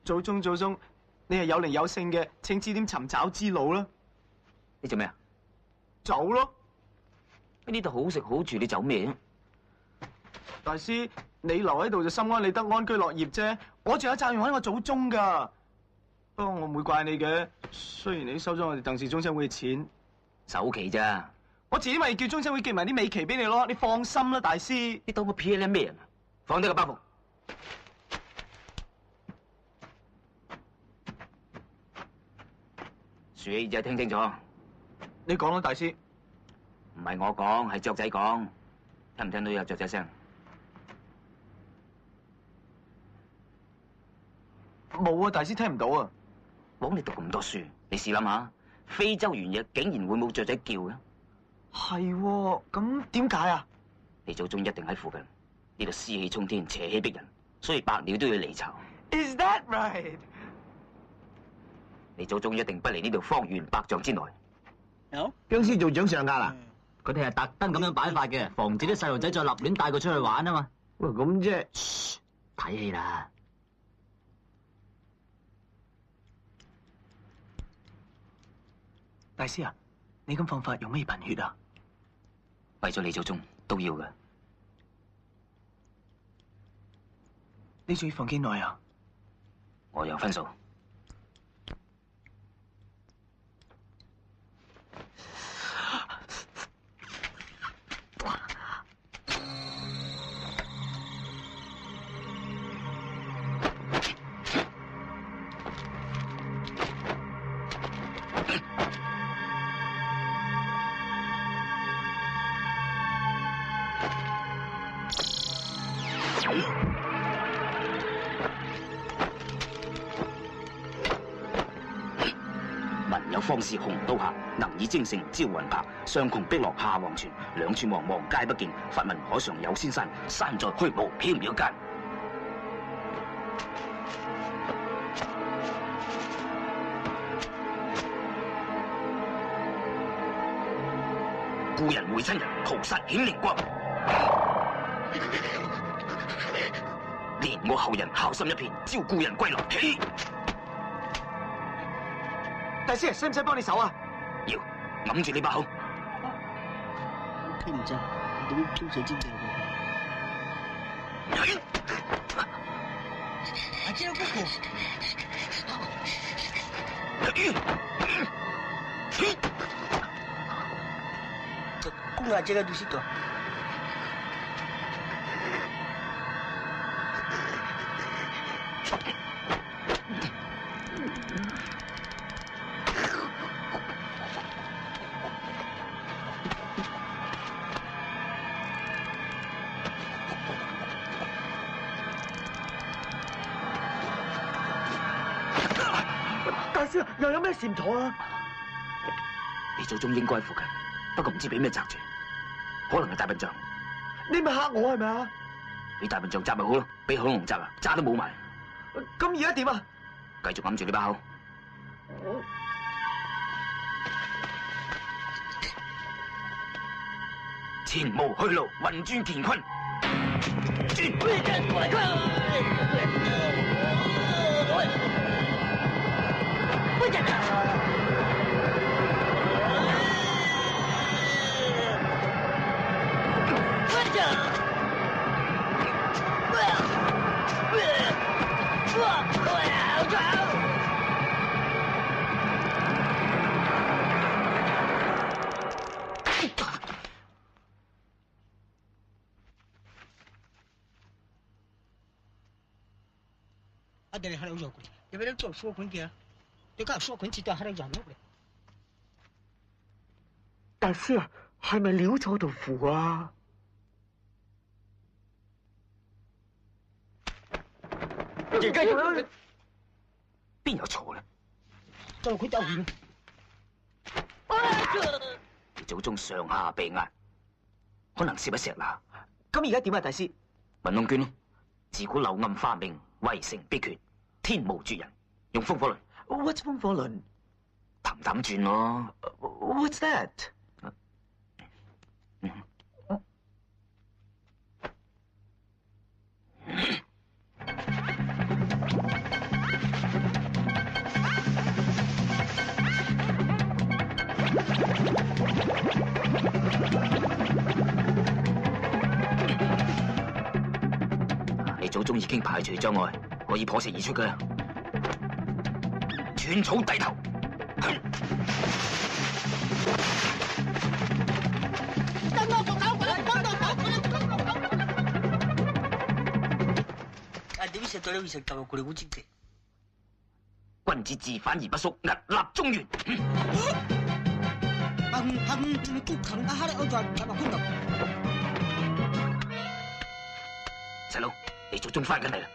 祖宗，你係有靈有性嘅，請指點尋找之路啦。你做咩啊？走咯！呢度好食好住，你走咩啊？大師，你留喺度就心安理得，安居樂業啫。我仲有責任喺我祖宗噶。不過我唔會怪你嘅，雖然你收咗我哋鄧氏中親會嘅錢，首期咋？我遲啲咪叫中親會寄埋啲尾期俾你咯。你放心啦，大師。你當我 PLM 咩人啊？放低個包袱。豎起耳仔聽清楚。你講啦，大師。唔係我講，係雀仔講。聽唔聽到有雀仔聲？冇啊，大師聽唔到啊。枉你讀咁多書，你試諗下，非洲原野竟然會冇雀仔叫嘅？係喎，咁點解啊？你祖宗一定喺附近，呢度屍氣沖天，邪氣逼人，所以百鳥都要離巢。Is that right？ 你祖宗一定不離呢度方圓百丈之內。有僵屍做掌上架啦！佢哋係特登咁樣擺法嘅，防止啲細路仔再立亂帶佢出去玩啊嘛。喂，咁啫，睇戲啦。大師啊，你咁放法用咩貧血啊？為咗你祖宗都要㗎。你仲要放幾耐啊？我有分數。方士紅刀客，能以精誠招魂魄。上窮碧落下黃泉，兩處茫茫皆不見。發聞海上有仙山，山在虛無縹緲間。故人會親人，屠殺顯靈光。連我後人孝心一片，招故人歸來。起！大師，使唔使幫你手啊？要，揞住你把口。聽唔真，點沖水晶嘅？阿姐姑姑，姑阿姐嘅律師哥。大師又有咩事唔妥啊？你祖宗應該喺附近，不過唔知俾咩擲住，可能係大笨象。你咪嚇我係咪啊？俾大笨象擲咪好咯，俾恐龍擲啊，渣都冇埋。咁而家點啊？繼續揞住你把口。前無去路，運轉乾坤。你还要绕过去，要不然做说捆的，你看说捆去到还要绕过来。大師啊，係咪潦咗道符啊？而家咁邊有錯咧？做佢就完。你祖宗上下被壓，可能攝一石啦。咁而家點啊，大師？文龍娟咯，自古柳暗花明，圍城必決，天無絕人。用風火輪。What's 風火輪？氹氹轉咯。What's that？你祖宗已經排除障礙，可以破石而出㗎啦。寸草低頭。君子自反而不縮，屹立中原。細佬，你祖宗翻緊嚟啦！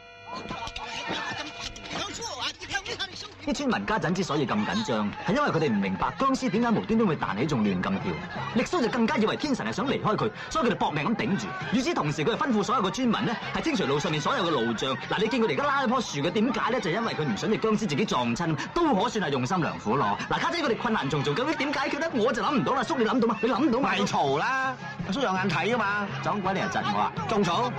啲村民家陣之所以咁緊張，係因為佢哋唔明白僵屍點解無端端會彈起，仲亂咁跳。力蘇就更加以為天神係想離開佢，所以佢哋搏命咁頂住。與此同時，佢哋吩咐所有嘅村民咧，係清除路上面所有嘅路障。嗱，你見佢哋而家拉一棵樹嘅，點解咧？就因為佢唔想隻僵屍自己撞親，都可算係用心良苦咯。嗱，家姐佢哋困難重重，究竟點解決咧？我就諗唔到啦。叔，你諗到嗎？你諗到嗎？咪嘈啦！阿叔有眼睇噶嘛？撞鬼你又窒我啊！種草。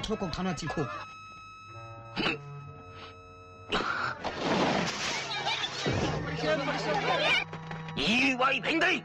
错过他那几口。以為平地。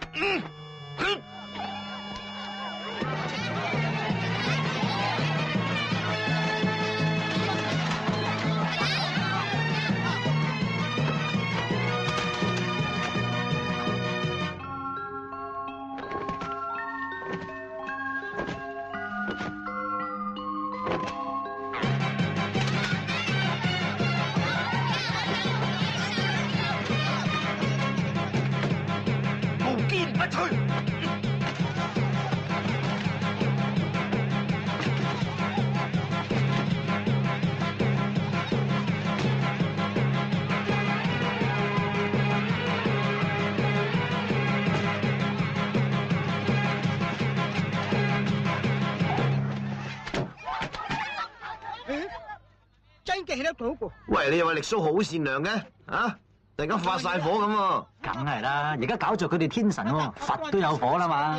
喂，你又話力蘇好善良嘅，啊？突然間發晒火咁喎。梗係啦，而家搞着佢哋天神喎，佛都有火啦嘛。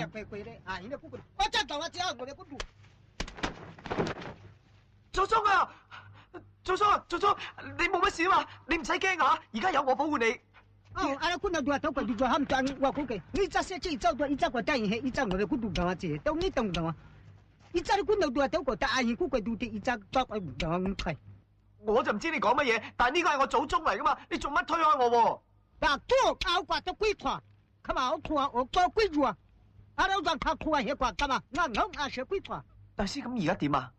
祖宗啊！祖宗啊！祖宗，你冇乜事嘛？你唔使驚啊！而家有我保護你。Ada kuna dua tahu kalau jual ham tan wa kuke. Ni case cik cau dua ijak wa tai he ijak ngore kudu dawa cik. Tahu ni tahu dawa. Ijak kuna dua tahu ko ta ahi kuke du ti ijak tak ai dawa ngai. 我就唔知你講乜嘢，但係呢個係我祖宗嚟噶嘛，你做乜推開我喎？嗱，多搞掛都歸團，咁啊，我團我多歸住啊，阿老讓他團係掛㗎嘛，啱阿蛇歸團。大師咁而家點啊？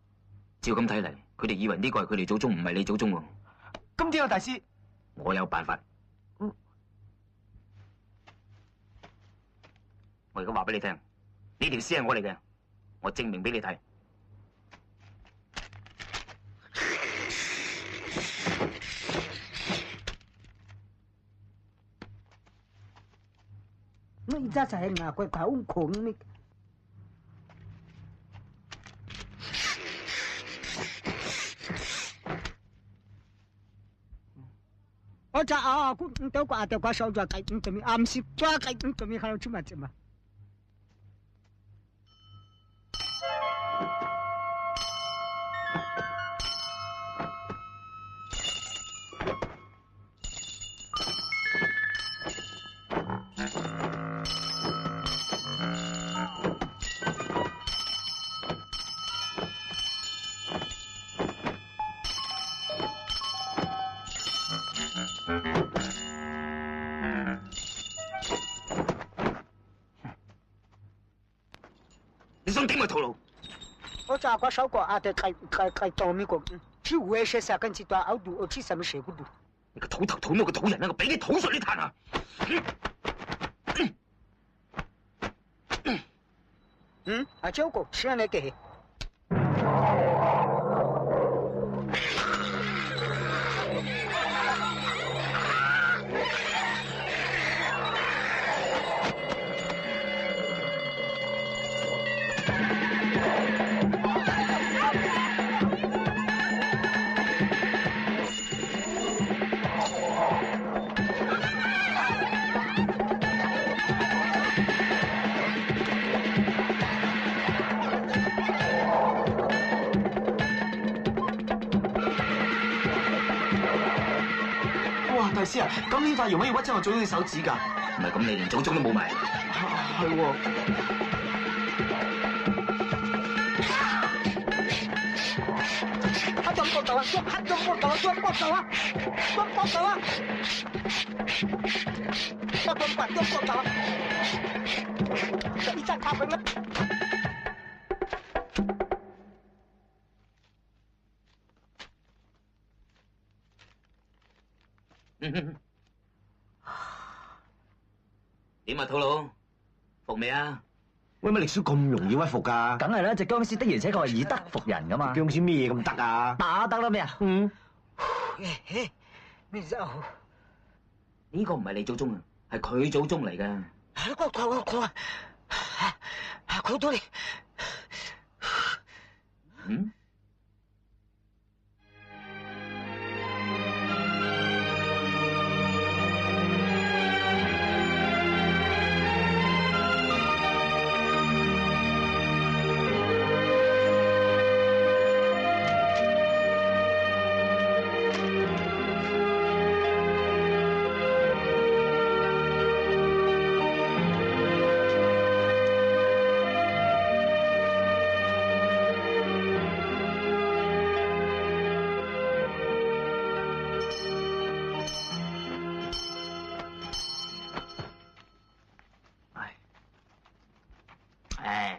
照咁睇嚟，佢哋以為呢個係佢哋祖宗，唔係你祖宗喎。咁點啊，大師？我有辦法。我而家話俾你聽，呢條屍係我嚟嘅，我證明俾你睇。我而家就係牙怪口孔呢。我就aku tahu ko ate ko sa kay kami amsip pa kay kami kalau cuma cuma.你想點我套路？我就個手個ate kay Tommy ko. 只會寫下跟住到outdo我知什麼寫嗰度。你個土頭土腦嘅土人啊！我俾啲土水你彈啊！阿周哥，是你嘅。大師啊，咁呢塊容可以屈親我祖宗嘅手指㗎？唔係咁，你連祖宗都冇埋。係喎。黑中國度啊！黑中國度啊！中國度啊！中國度啊！中國度啊！一陣咖啡咩？點啊，土佬？服未啊？喂，乜歷史咁容易屈服㗎？梗係啦，隻僵屍的而且確係以德服人㗎嘛。僵屍咩嘢咁得啊？打得啦咩啊？咩就？呢個唔係你祖宗啊，係佢祖宗嚟㗎。佢到你。嗯？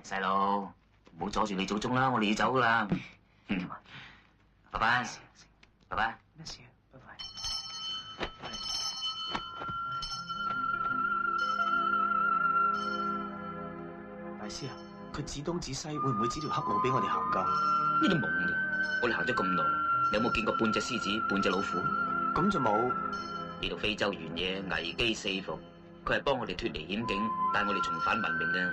細路，唔好阻住你祖宗啦，我哋要走噶啦。拜拜，拜拜。咩事啊？拜拜。大師啊，佢指東指西，會唔會指條黑路俾我哋行㗎？呢啲懵嘅，我哋行咗咁耐，你有冇見過半隻獅子、半隻老虎？咁就冇。呢度非洲原野危機四伏，佢係幫我哋脫離險境，帶我哋重返文明嘅。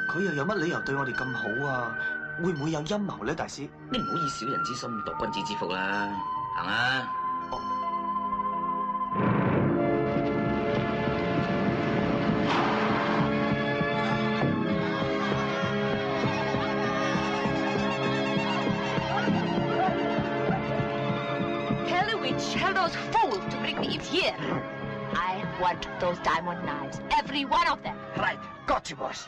佢又有乜理由對我哋咁好啊？會唔會有陰謀咧，大師？你唔好以小人之心度君子之腹啦！行啊！ Tell the witch, tell those fools to bring me here. I want those diamond knives, every one of them. Right, got you, boss.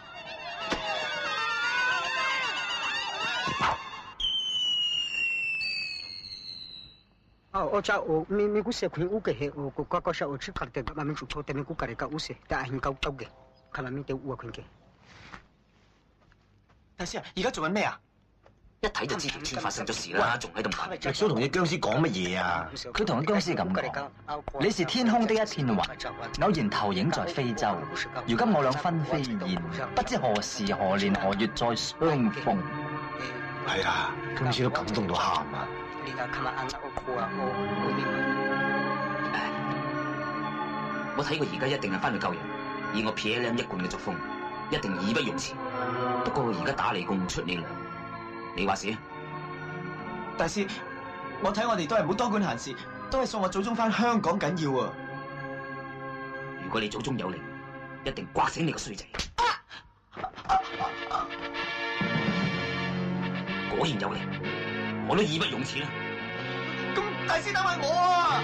Ocha o mi ku se khu u ke he o ko ka sha o chi kar te ma mi chu to te mi ku kare ka u se ta hin ka ge kala mi te u ko ke 大師啊，而家做緊咩啊？一睇就知條村發生咗事啦，仲喺度問。歷叔同隻僵屍講乜嘢啊？佢同個僵屍咁講：你是天空的一片雲，偶然投影在非洲。如今我倆分飛燕，不知何時何年何月再相逢。係啊，僵屍都感動到喊啊！我睇佢而家一定係翻去救人，以我 PLM 一貫嘅作風，一定義不容辭。不過而家打你工出你糧，你話事啊？大師，我睇我哋都係唔好多管閒事，都係送我祖宗翻香港緊要啊！如果你祖宗有靈，一定刮醒你個衰仔。果然有靈，我都義不容辭啦。咁大師等埋我啊！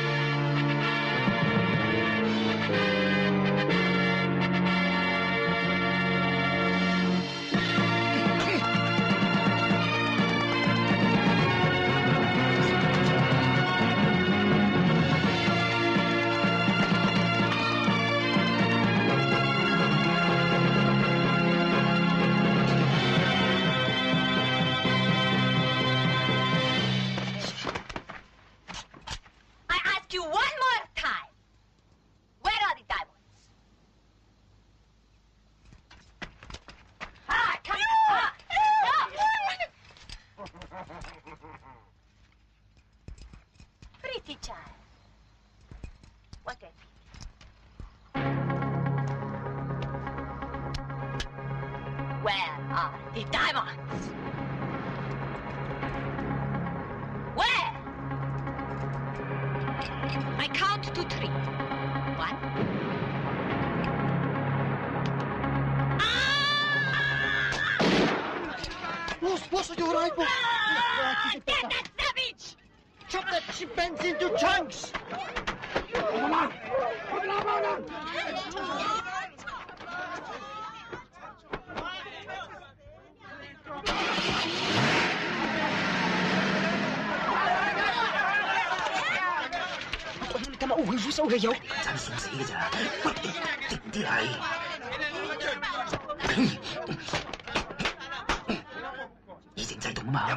The diamonds. Where? I count to 3. 1. Boss, are you alright, boss? Get that savage! Chop that chimpanzee into chunks! Come on! Come on, we should go. 真送死嘅咋，喂，定啲係。以靜制動啊嘛。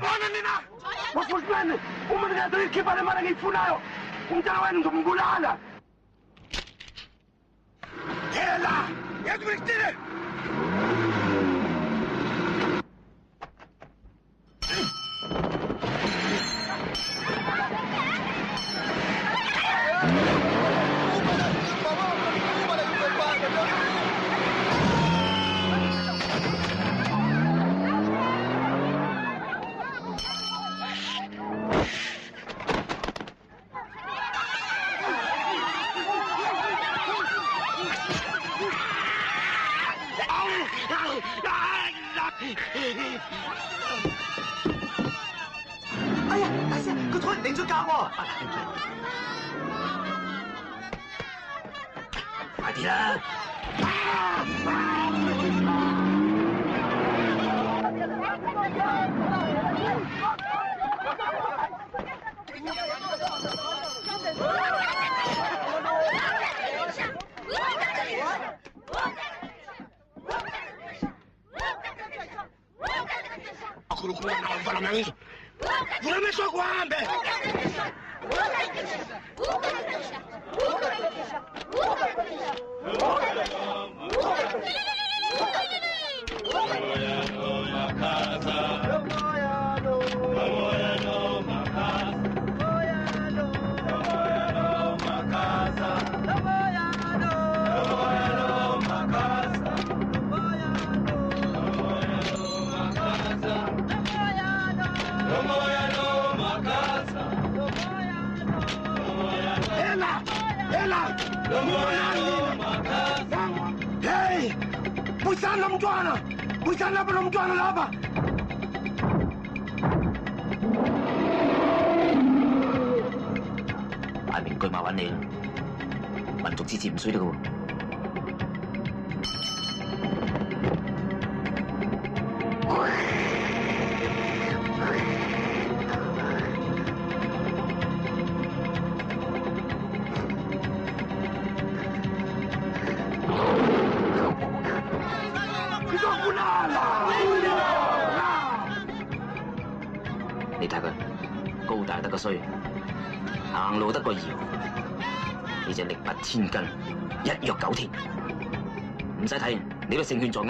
Wasmane, umenegado ke pale mara ngifunayo. Umntana wenu ngizombulala. Yela, yakuliktile.哎呀，大師，個土人領咗甲喎！快啲啦！會散冧莊啊！會散冧莊嘅喇叭。大明車馬揾你啦，民族自治唔衰得噶喎。你睇佢高大得個衰，行路得個搖，你隻力拔千斤，一躍九天。唔使睇，你都勝券在握。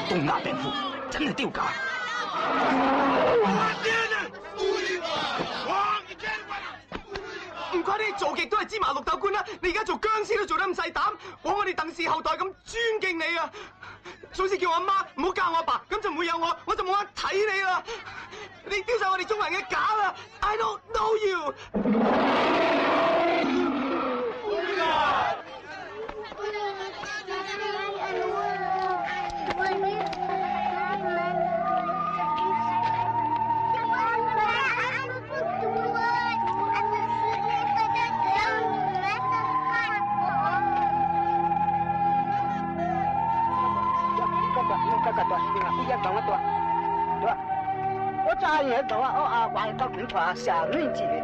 東亞病夫真係丟架。唔怪你做極都係芝麻綠豆官啦！你而家做僵屍都做得咁細膽，枉我哋鄧氏後代咁尊敬你啊！早知叫我阿媽唔好教我阿爸，咁就唔會有我就冇得睇你啦！你丟晒我哋中國人嘅架啦 ！I don't know you。我揸嘢度啊！我阿壞得佢話成年字嘅，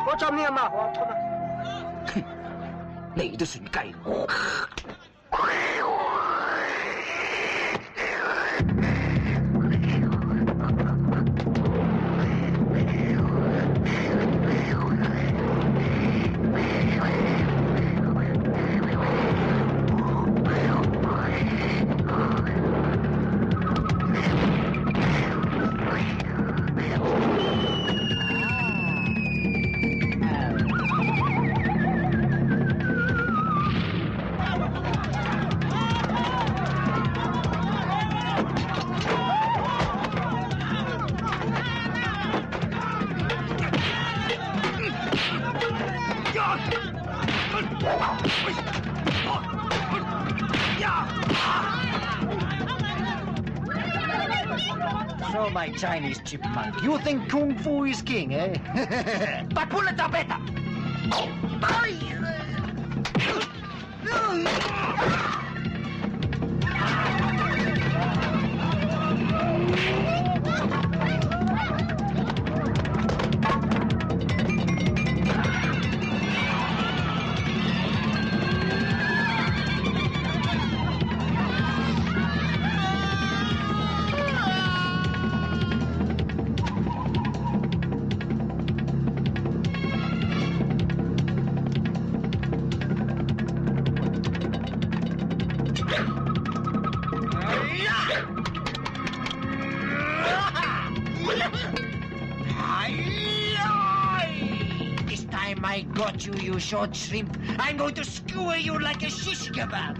我做咩嘛？我錯嘛？你都算雞。So, my Chinese chipmunk, you think Kung Fu is king, eh? But pull it up better. This time I got you, you short shrimp. I'm going to skewer you like a shish kebab.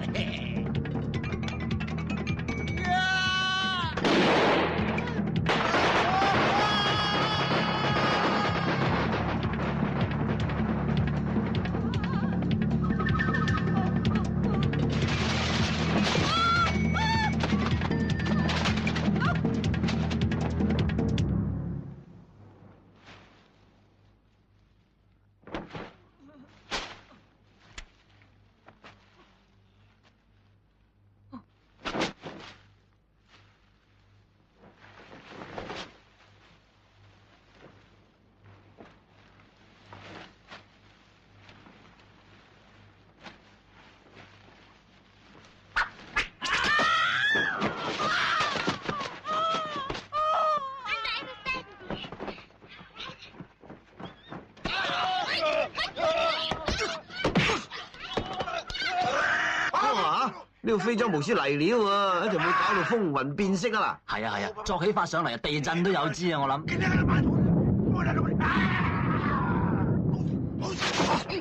Wow! 呢個非洲巫師嚟料喎，一定會搞到風雲變色啊啦！係啊，作起法上嚟地震都有知啊！我諗。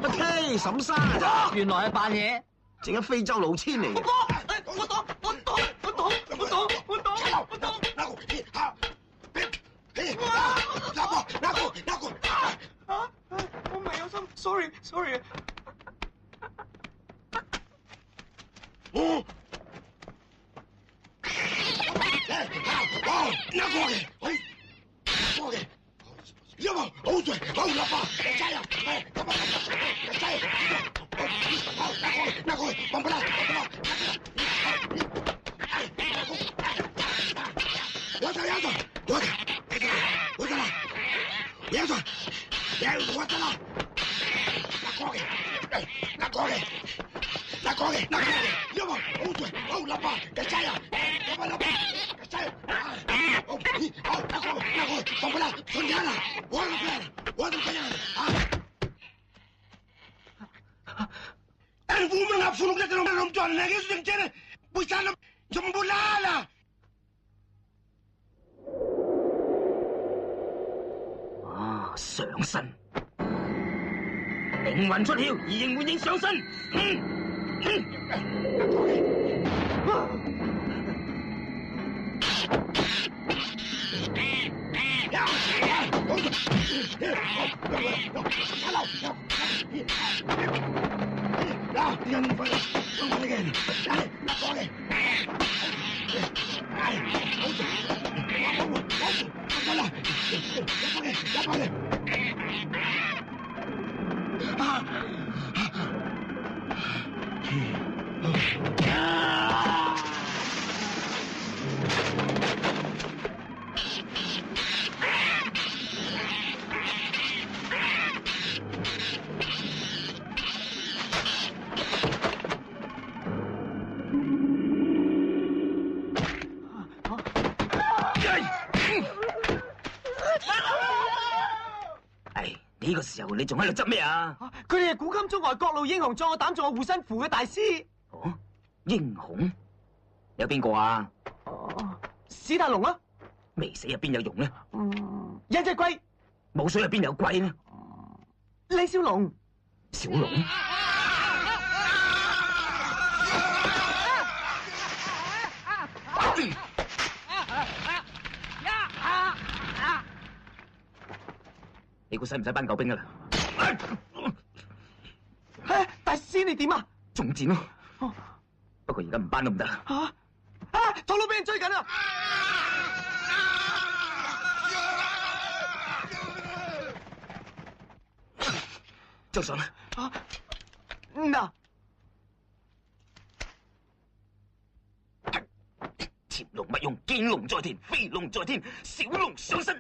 OK， 沈生啊咋？原來係扮嘢，整咗非洲老千嚟嘅。我擋！拿过来，喂，拿过来，要不好水，好喇叭，加油，哎，加油，加油，好，拿过来，放不啦，我走，拿过来，要不好水，好喇叭，加油，要不喇叭，加油，好，拿过来，放不啦，顺家了，我都这样了啊。Ang bumang nga sunog na tanong ng tuwan, lagi sa dyan, buisan na, jumbulala! 啊！上身，靈魂出竅，移形換影上身。呢個時候你仲喺度執咩啊？佢哋係古今中外各路英雄，壯我膽，仲有護身符嘅大師。哦，英雄有邊個啊？史泰龍啊！未死入邊有用咧？忍隻龜。冇水入邊有龜咧？李小龍。小龍。你估使唔使班救兵噶啦？大師你點啊？中箭咯。不過而家唔班都唔得啦。土佬俾人追緊啊！周上啦。嗱，潛龍勿用，見龍在田，飛龍在天，小龍上身。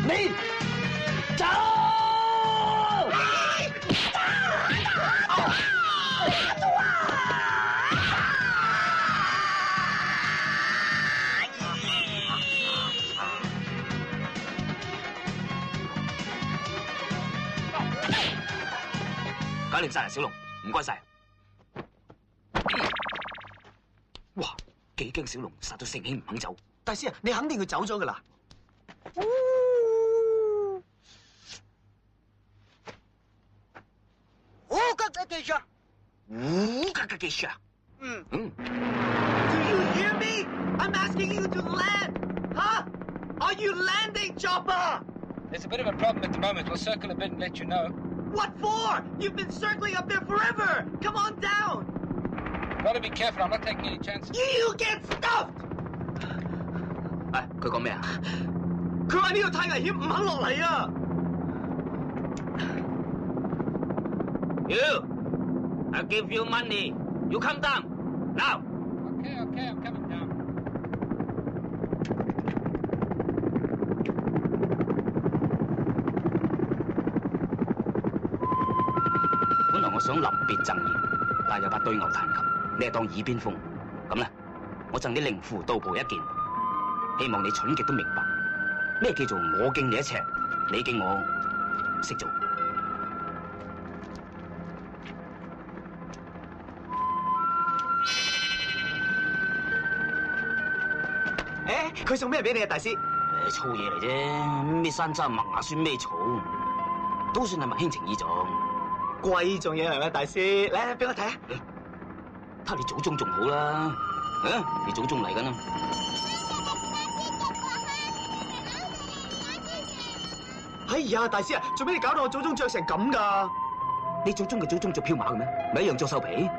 你走！搞掂晒啦，小龍，唔該晒。哇，幾驚小龍殺到盛興唔肯走。大師啊，你肯定佢走咗噶啦。Do you hear me? I'm asking you to land. Huh? Are you landing, Chopper? There's a bit of a problem at the moment. We'll circle a bit and let you know. What for? You've been circling up there forever. Come on down. Gotta be careful. I'm not taking any chances. You get stuffed. 佢講咩啊？佢話呢度太危險，唔肯落嚟啊 ！You, I give you money. You come down now. Okay, I'm coming down. 想臨別贈言，但又怕對牛彈琴，你係當耳邊風。咁啦，我贈你靈符道袍一件，希望你蠢極都明白咩叫做我敬你一尺，你敬我識做。誒，佢送咩俾你啊，大師？粗嘢嚟啫，咩山楂麥芽酸咩草，都算係物輕情意重。貴重嘢嚟啦，大師，嚟俾我睇下。睇你祖宗仲好啦，你祖宗嚟緊啦。哎呀，大師啊，做咩你搞到我祖宗着成咁㗎？你祖宗嘅祖宗着飄馬嘅咩？咪一樣着獸皮？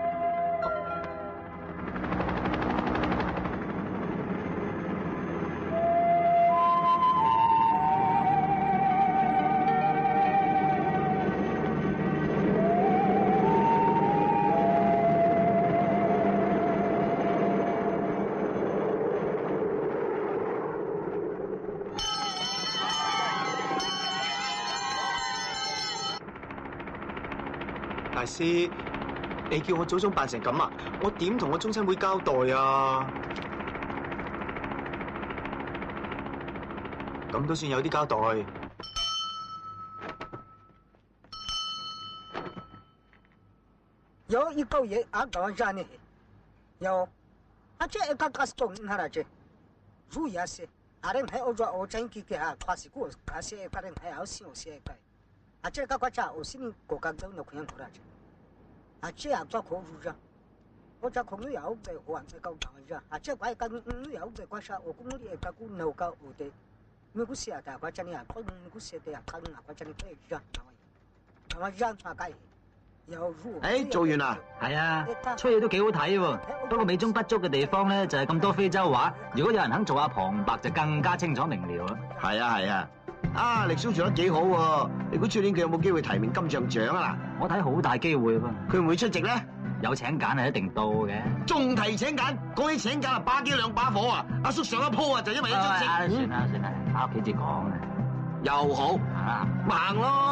大師，你叫我祖宗扮成咁啊？我點同我宗親會交代啊？咁都算有啲交代。有一個月啊，搞啥呢？有，這一個是中那啦，這，主要是，人係我真記嘅啊，跨時過，是人係好少些嘅，這個國家我心裡國家都能可以做到。這樣做可以着，我做可能有嘅環境夠大着，這塊跟有嘅國家，我估你個估能夠我哋，你估寫的國家呢？可能你估寫的可能國家呢可以着，係咪樣化解？誒，做完啦？係啊，出嘢都幾好睇喎。不過美中不足嘅地方咧，就係咁多非洲話。如果有人肯做下旁白，就更加清楚明了啦。係啊係啊，啊力叔做得幾好喎！你估出年佢有冇機會提名金像獎啊？嗱，我睇好大機會喎。佢唔會出席咧？有請柬係一定到嘅。仲提請柬？講起請柬啊，把幾兩把火啊！阿叔上一鋪啊，就因為一張席。算啦，翻屋企至講啊。又好，咪行咯。